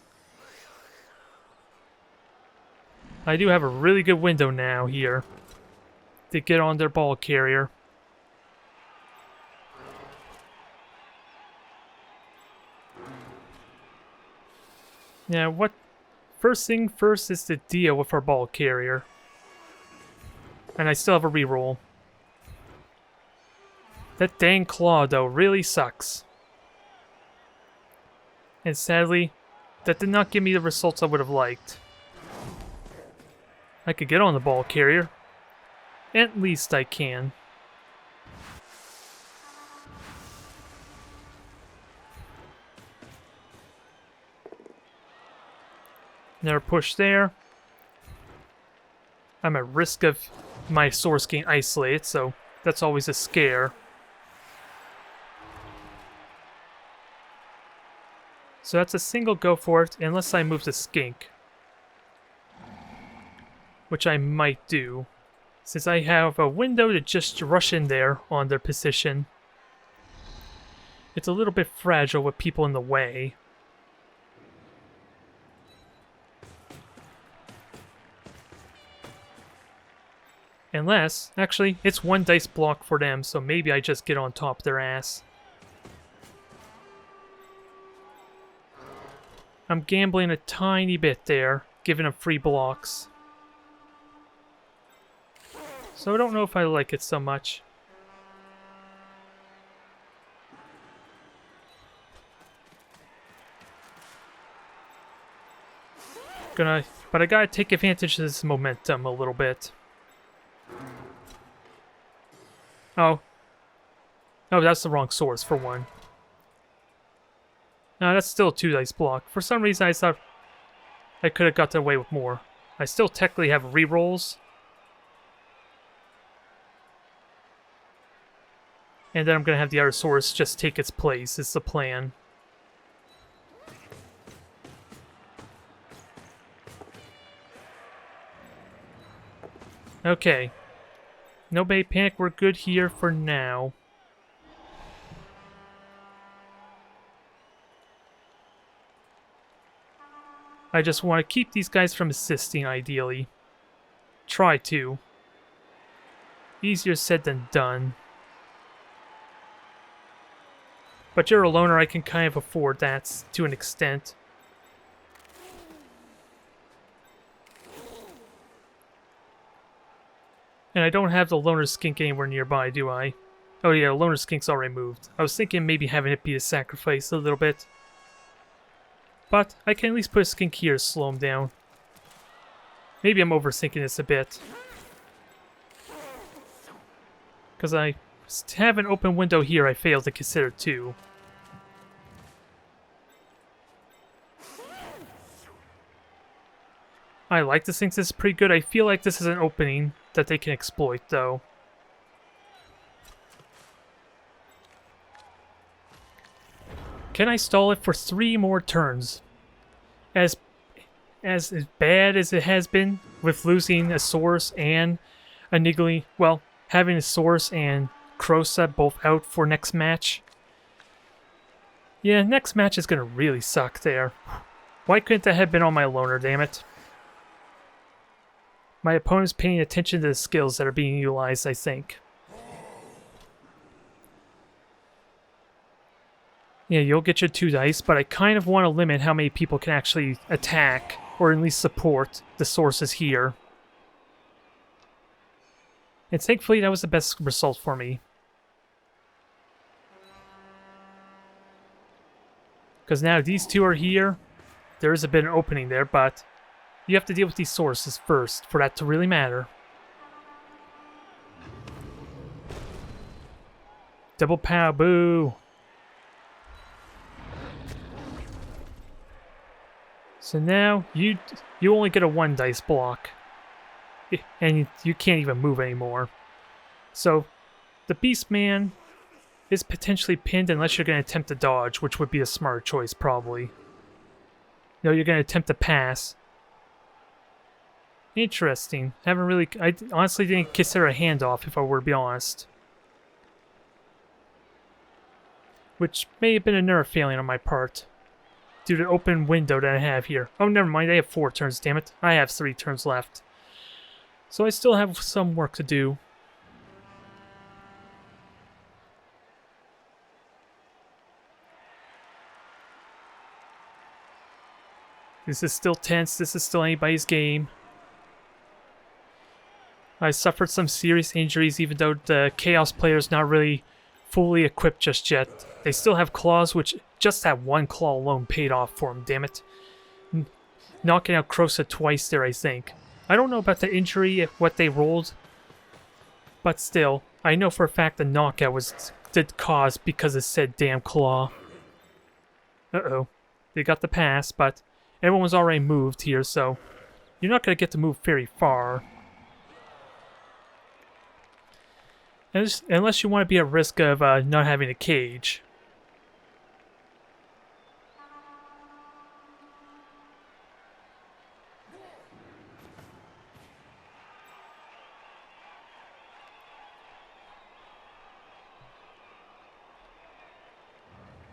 I do have a really good window now here to get on their ball carrier. Now, first thing first is to deal with our ball carrier. And I still have a reroll. That dang claw, though, really sucks. And sadly, that did not give me the results I would have liked. I could get on the ball carrier. At least I can. Never push there. I'm at risk of my source getting isolated, so that's always a scare. So that's a single go for it, unless I move the skink. Which I might do, since I have a window to just rush in there on their position. It's a little bit fragile with people in the way. Unless, actually, it's one dice block for them, so maybe I just get on top of their ass. I'm gambling a tiny bit there, giving them free blocks. So I don't know if I like it so much. But I gotta take advantage of this momentum a little bit. Oh, that's the wrong source for one. No, that's still a 2 dice block. For some reason, I thought I could have got away with more. I still technically have rerolls. And then I'm going to have the other source just take its place, is the plan. Okay. Nobody panic, we're good here for now. I just want to keep these guys from assisting, ideally. Try to. Easier said than done. But you're a loner, I can kind of afford that to an extent. And I don't have the loner skink anywhere nearby, do I? Oh yeah, loner skink's already moved. I was thinking maybe having it be a sacrifice a little bit. But I can at least put a skink here to slow him down. Maybe I'm overthinking this a bit. Because I have an open window here I failed to consider too. I like to think this is pretty good. I feel like this is an opening that they can exploit though. Can I stall it for 3 more turns? As bad as it has been with losing a source and a niggly, well, having a source and Krosa both out for next match. Yeah, next match is gonna really suck there. Why couldn't that have been on my loner, damn it? My opponent's paying attention to the skills that are being utilized, I think. Yeah, you'll get your 2 dice, but I kind of want to limit how many people can actually attack, or at least support, the sources here. And thankfully that was the best result for me. Because now these 2 are here, there is a bit of an opening there, but you have to deal with these sources first for that to really matter. Double pow, boo! So now, you only get a 1 dice block. And you can't even move anymore. So, the Beastman is potentially pinned unless you're going to attempt to dodge, which would be a smart choice, probably. No, you're going to attempt to pass. Interesting. I honestly didn't consider a handoff, if I were to be honest. Which may have been a nerve failing on my part. Due to the open window that I have here. Oh, never mind. I have 4 turns, damn it. I have 3 turns left. So I still have some work to do. This is still tense. This is still anybody's game. I suffered some serious injuries even though the Chaos player is not really fully equipped just yet. They still have claws, which just that one claw alone paid off for him, damn it. Knocking out Krosa twice there, I think. I don't know about the injury, what they rolled, but still, I know for a fact the knockout was caused because of said damn claw. Uh-oh. They got the pass, but everyone's already moved here, so you're not going to get to move very far. Unless you want to be at risk of not having a cage.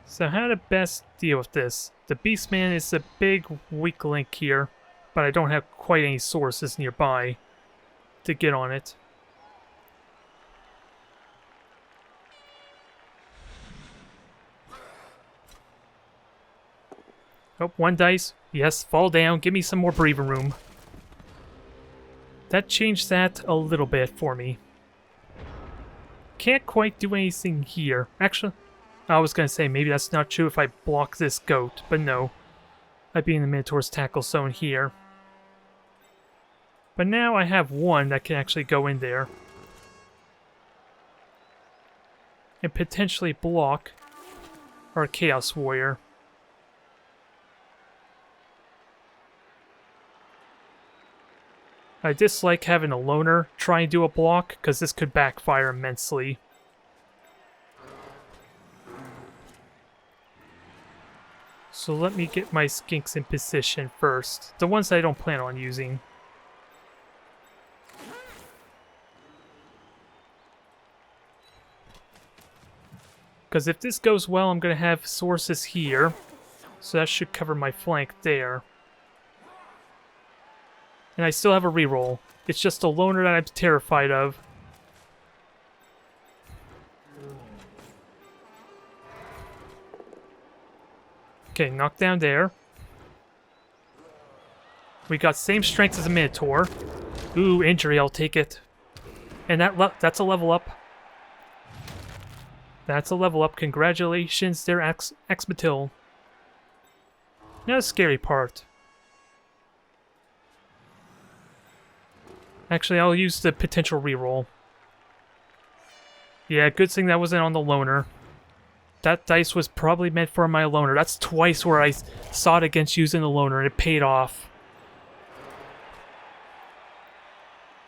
So how to best deal with this? The Beastman is a big weak link here, but I don't have quite any sources nearby to get on it. Oh, one dice. Yes, fall down. Give me some more breathing room. That changed that a little bit for me. Can't quite do anything here. Actually, I was going to say maybe that's not true if I block this goat, but no. I'd be in the Minotaur's tackle zone here. But now I have one that can actually go in there. And potentially block our Chaos Warrior. I dislike having a loner try and do a block, because this could backfire immensely. So let me get my skinks in position first. The ones I don't plan on using. Because if this goes well, I'm going to have sources here. So that should cover my flank there. And I still have a reroll. It's just a loner that I'm terrified of. Okay, knockdown there. We got same strength as a Minotaur. Ooh, injury, I'll take it. And that's a level up. That's a level up. Congratulations there, Axmatil. Now the scary part. Actually, I'll use the potential reroll. Yeah, good thing that wasn't on the loner. That dice was probably meant for my loner. That's twice where I saw it against using the loner, and it paid off.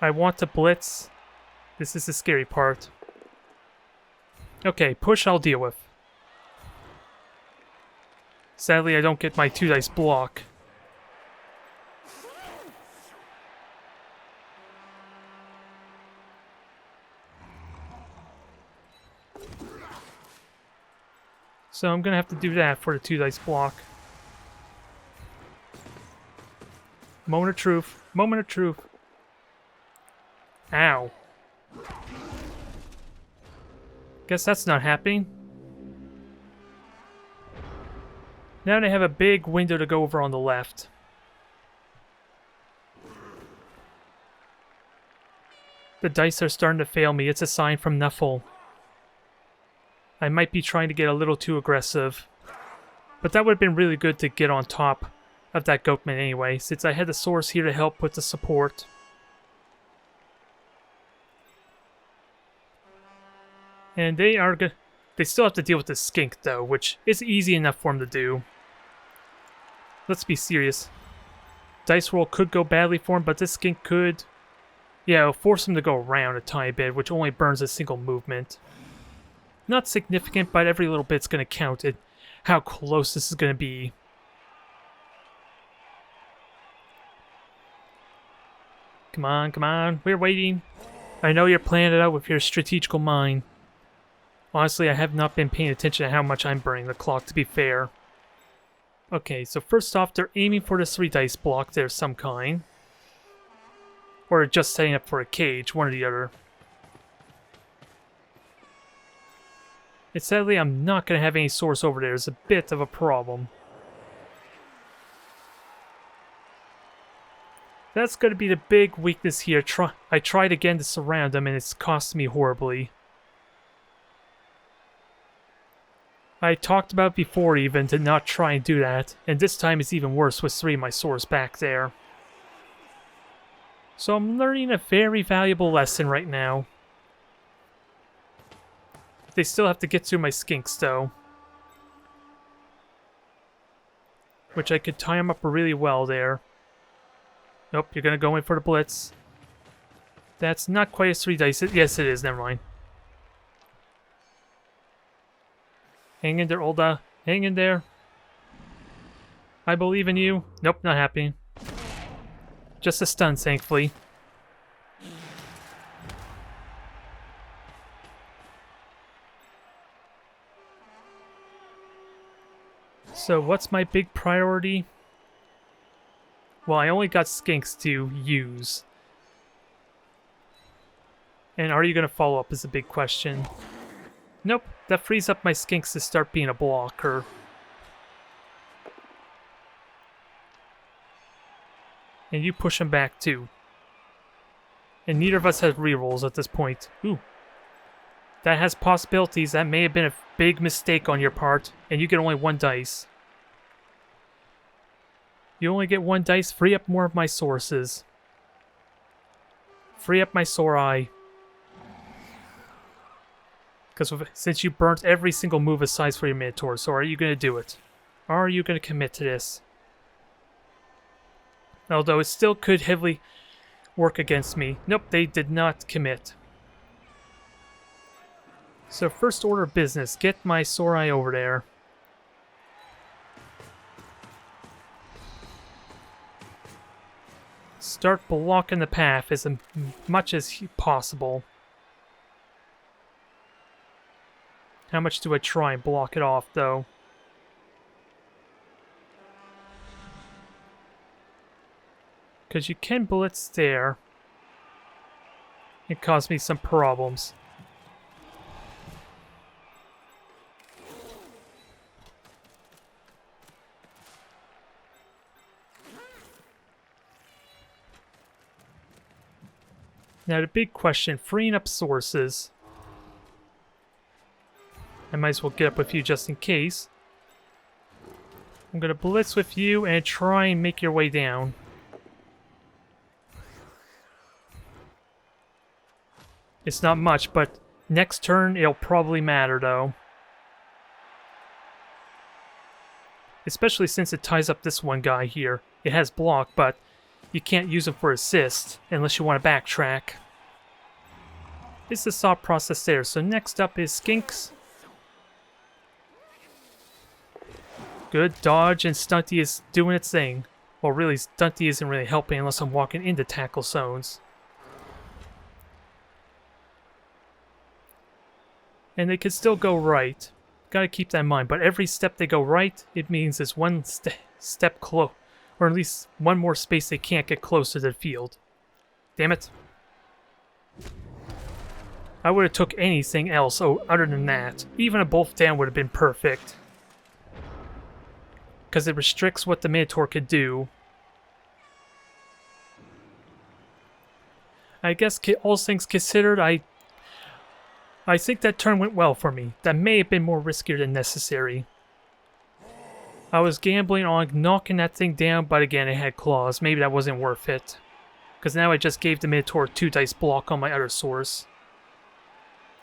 I want to blitz. This is the scary part. Okay, push I'll deal with. Sadly, I don't get my 2-dice block. So I'm going to have to do that for the 2-dice block. Moment of truth. Moment of truth. Ow. Guess that's not happening. Now they have a big window to go over on the left. The dice are starting to fail me. It's a sign from Nuffle. I might be trying to get a little too aggressive. But that would have been really good to get on top of that Goatman anyway, since I had the source here to help with the support. And they are good. They still have to deal with the skink though, which is easy enough for them to do. Let's be serious. Dice roll could go badly for him, but this skink could... Yeah, it'll force him to go around a tiny bit, which only burns a single movement. Not significant, but every little bit's going to count at how close this is going to be. Come on, come on. We're waiting. I know you're planning it out with your strategical mind. Honestly, I have not been paying attention to how much I'm burning the clock, to be fair. Okay, so first off, they're aiming for the 3-dice block there of some kind. Or just setting up for a cage, one or the other. And sadly, I'm not going to have any source over there. It's a bit of a problem. That's going to be the big weakness here. I tried again to surround them, and it's cost me horribly. I talked about before even to not try and do that, and this time it's even worse with 3 of my swords back there. So I'm learning a very valuable lesson right now. They still have to get through my skinks though. Which I could tie them up really well there. Nope, you're gonna go in for the blitz. That's not quite as 3 dice. Yes, it is. Never mind. Hang in there, Olda. Hang in there. I believe in you. Nope, not happening. Just a stun, thankfully. So what's my big priority? Well, I only got skinks to use. And are you going to follow up is a big question. Nope, that frees up my skinks to start being a blocker. And you push him back too. And neither of us has rerolls at this point. Ooh. That has possibilities. That may have been a big mistake on your part. And you get only 1 dice. You only get 1 dice. Free up more of my sources. Free up my Sorai. Because since you burnt every single move aside for your Minotaur, so are you going to do it? Are you going to commit to this? Although it still could heavily work against me. Nope, they did not commit. So first order of business, get my Sorai over there. Start blocking the path as much as possible. How much do I try and block it off, though? Because you can blitz there. It caused me some problems. Now the big question, freeing up sources. I might as well get up with you just in case. I'm going to blitz with you and try and make your way down. It's not much, but next turn it'll probably matter though. Especially since it ties up this one guy here. It has block, but you can't use him for assist unless you want to backtrack. It's the thought process there. So next up is Skinks. Good dodge, and Stunty is doing its thing. Well, really, Stunty isn't really helping unless I'm walking into tackle zones. And they could still go right. Gotta keep that in mind. But every step they go right, it means it's one step close. Or at least one more space they can't get closer to the field. Damn it. I would have took anything else other than that. Even a bolt down would have been perfect. Because it restricts what the Minotaur could do. I guess all things considered, I think that turn went well for me. That may have been more riskier than necessary. I was gambling on knocking that thing down, but again, it had claws. Maybe that wasn't worth it. Because now I just gave the Minotaur 2 dice block on my other source.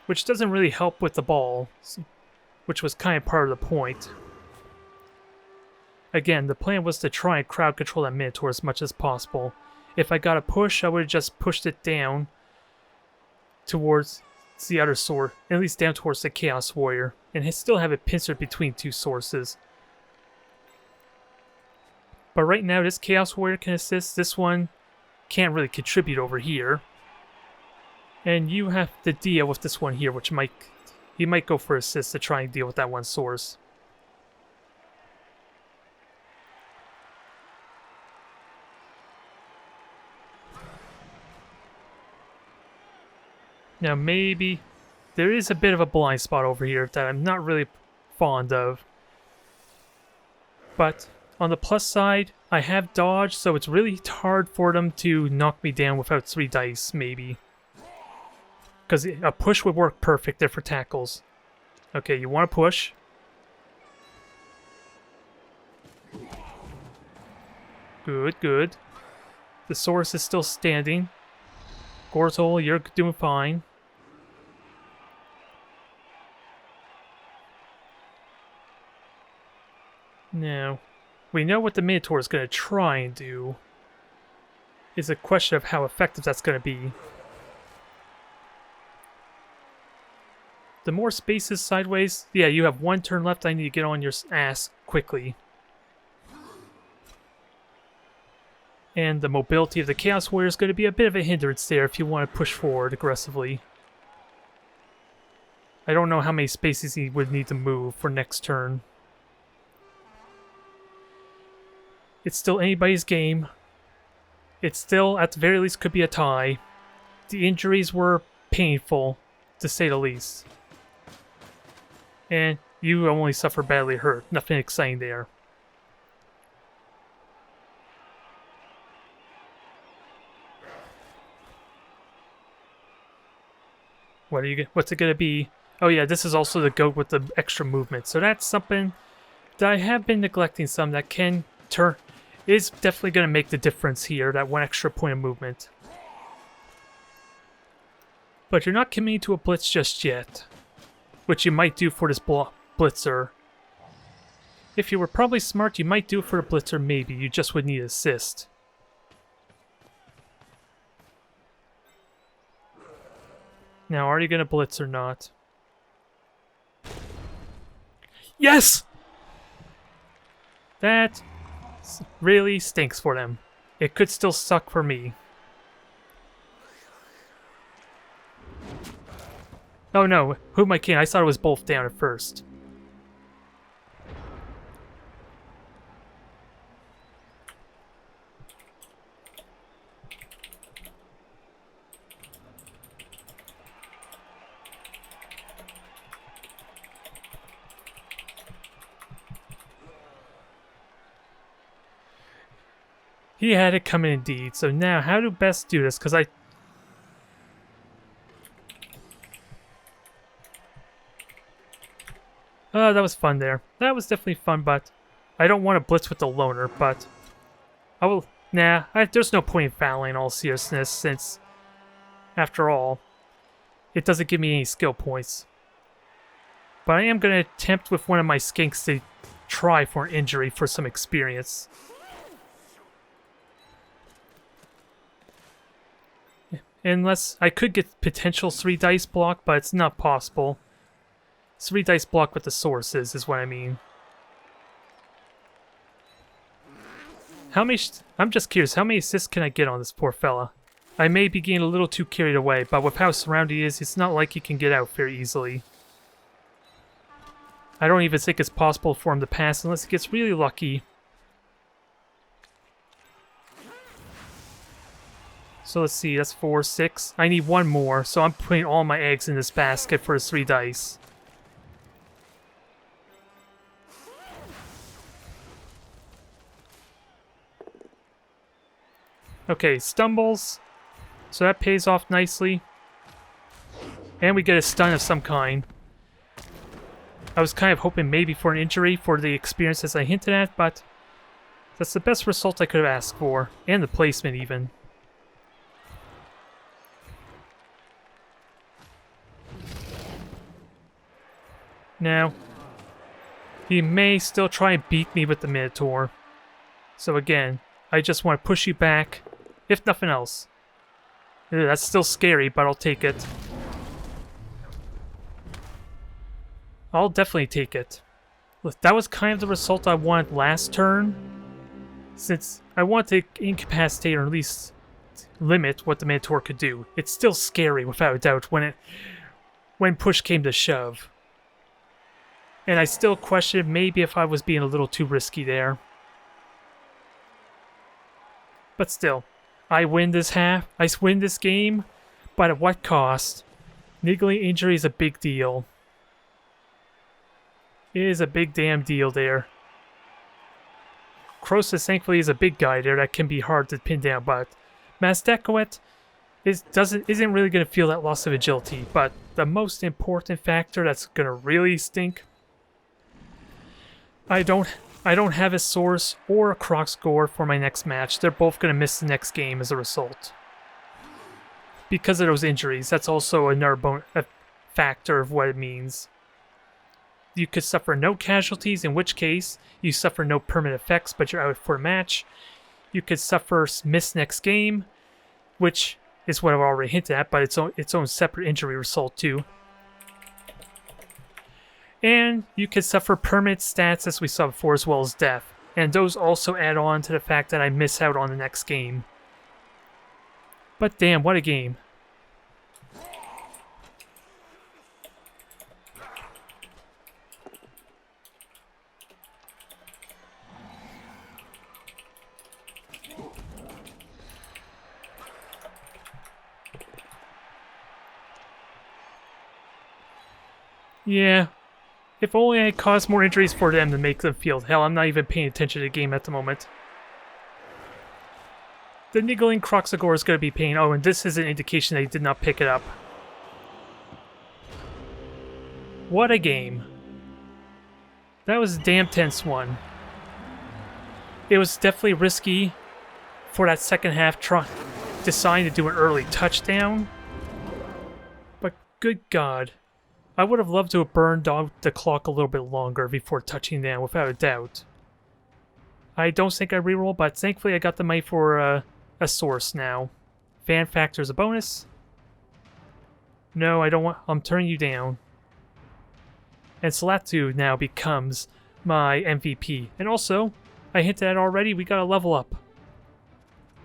Which doesn't really help with the ball. Which was kind of part of the point. Again, the plan was to try and crowd control that Minotaur as much as possible. If I got a push, I would have just pushed it down towards the other sword, at least down towards the Chaos Warrior, and still have it pincered between 2 sources. But right now, this Chaos Warrior can assist. This one can't really contribute over here. And you have to deal with this one here, which he might go for assist to try and deal with that one source. Now maybe there is a bit of a blind spot over here that I'm not really fond of. But on the plus side, I have dodge, so it's really hard for them to knock me down without 3 dice, maybe. Because a push would work perfect there for tackles. Okay, you want to push. Good, good. The Saurus is still standing. Gortol, you're doing fine. Now, we know what the Minotaur is going to try and do. It's a question of how effective that's going to be. The more space is sideways, yeah, you have 1 turn left. I need to get on your ass quickly. And the mobility of the Chaos Warrior is going to be a bit of a hindrance there if you want to push forward aggressively. I don't know how many spaces he would need to move for next turn. It's still anybody's game. It still, at the very least, could be a tie. The injuries were painful, to say the least. And you only suffer badly hurt. Nothing exciting there. What's it gonna be? Oh yeah, this is also the goat with the extra movement. So that's something that I have been neglecting some that can turn... is definitely gonna make the difference here, that 1 extra point of movement. But you're not committing to a blitz just yet. Which you might do for this blitzer. If you were probably smart, you might do it for the blitzer maybe. You just would need assist. Now, are you going to blitz or not? Yes! That really stinks for them. It could still suck for me. Oh no, who am I kidding? I thought it was both down at first. He had it coming indeed. So now, how to best do this? Because that was fun there. That was definitely fun, but I don't want to blitz with the loner, but I will... Nah, there's no point in fouling in all seriousness, since, after all, it doesn't give me any skill points. But I am going to attempt with one of my skinks to try for an injury for some experience. Unless I could get potential 3 dice block, but it's not possible. 3 dice block with the sources is what I mean. How many... I'm just curious, how many assists can I get on this poor fella? I may be getting a little too carried away, but with how surrounded he is, it's not like he can get out very easily. I don't even think it's possible for him to pass unless he gets really lucky. So let's see, that's 4, 6. I need 1 more, so I'm putting all my eggs in this basket for his 3 dice. Okay, stumbles. So that pays off nicely. And we get a stun of some kind. I was kind of hoping maybe for an injury for the experience as I hinted at, but that's the best result I could have asked for. And the placement even. Now, he may still try and beat me with the Minotaur. So again, I just want to push you back, if nothing else. Ew, that's still scary, but I'll take it. I'll definitely take it. Look, that was kind of the result I wanted last turn. Since I want to incapacitate or at least limit what the Minotaur could do. It's still scary, without a doubt, when push came to shove. And I still question maybe if I was being a little too risky there. But still, I win this game, but at what cost? Niggling injury is a big deal. It is a big damn deal there. Croesus thankfully is a big guy there that can be hard to pin down, but Mazdekowet isn't really going to feel that loss of agility. But the most important factor that's going to really stink, I don't have a Source or a Kroxgor for my next match. They're both going to miss the next game as a result. Because of those injuries, that's also another a factor of what it means. You could suffer no casualties, in which case you suffer no permanent effects, but you're out for a match. You could suffer miss next game, which is what I've already hinted at, but its own separate injury result too. And you could suffer permanent stats, as we saw before, as well as death. And those also add on to the fact that I miss out on the next game. But damn, what a game. Yeah. If only I caused more injuries for them to make them feel. Hell, I'm not even paying attention to the game at the moment. The niggling Kroxigor is going to be paying. Oh, and this is an indication that he did not pick it up. What a game. That was a damn tense one. It was definitely risky for that second half deciding to do an early touchdown. But good God. I would have loved to have burned out the clock a little bit longer before touching down, without a doubt. I don't think I reroll, but thankfully I got the money for a Source now. Fan factor is a bonus. No, I don't want. I'm turning you down. And Salatu now becomes my MVP. And also, I hinted at already, we got a level up.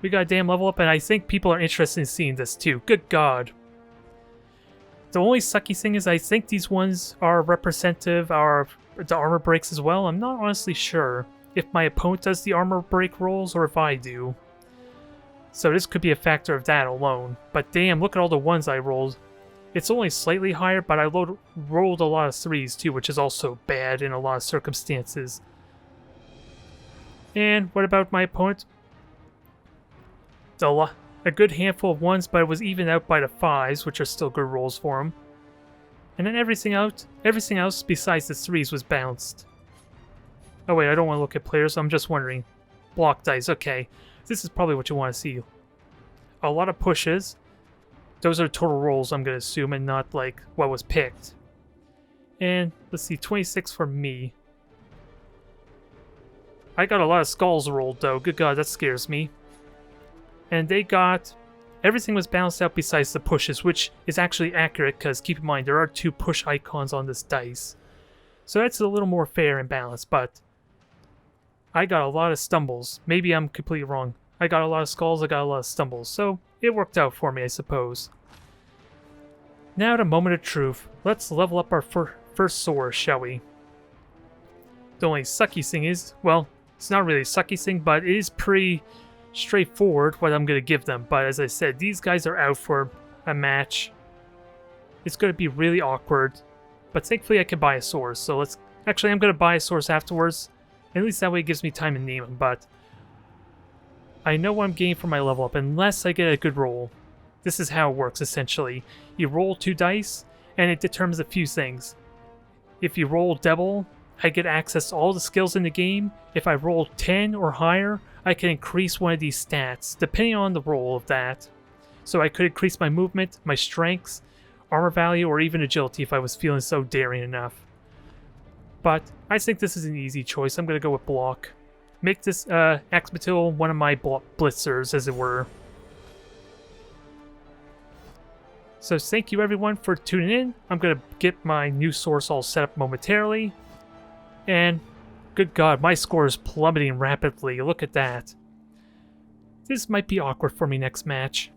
We got a damn level up, and I think people are interested in seeing this too. Good God. The only sucky thing is I think these ones are representative of the armor breaks as well. I'm not honestly sure if my opponent does the armor break rolls or if I do. So this could be a factor of that alone. But damn, look at all the ones I rolled. It's only slightly higher, but I rolled a lot of 3s too, which is also bad in a lot of circumstances. And what about my opponent? A good handful of 1s, but it was evened out by the 5s, which are still good rolls for him. And then everything else besides the 3s was bounced. Oh wait, I don't want to look at players, I'm just wondering. Block dice, okay. This is probably what you want to see. A lot of pushes. Those are total rolls, I'm going to assume, and not like what was picked. And let's see, 26 for me. I got a lot of skulls rolled though, good God, that scares me. And they got... Everything was balanced out besides the pushes, which is actually accurate because keep in mind there are 2 push icons on this dice. So that's a little more fair and balanced, but I got a lot of stumbles. Maybe I'm completely wrong. I got a lot of skulls, I got a lot of stumbles, so it worked out for me, I suppose. Now the moment of truth. Let's level up our first Source, shall we? The only sucky thing is, well, it's not really a sucky thing, but it is pretty straightforward what I'm going to give them. But as I said, these guys are out for a match. It's going to be really awkward. But thankfully I can buy a Source. So let's... Actually, I'm going to buy a Source afterwards. At least that way it gives me time to name them. But I know what I'm getting for my level up unless I get a good roll. This is how it works, essentially. You roll 2 dice, and it determines a few things. If you roll double, I get access to all the skills in the game. If I roll 10 or higher, I can increase one of these stats, depending on the roll of that. So I could increase my movement, my strengths, armor value, or even agility if I was feeling so daring enough. But I think this is an easy choice. I'm going to go with block. Make this Axmatil one of my blitzers, as it were. So thank you everyone for tuning in. I'm going to get my new Source all set up momentarily. And good God, my score is plummeting rapidly. Look at that. This might be awkward for me next match.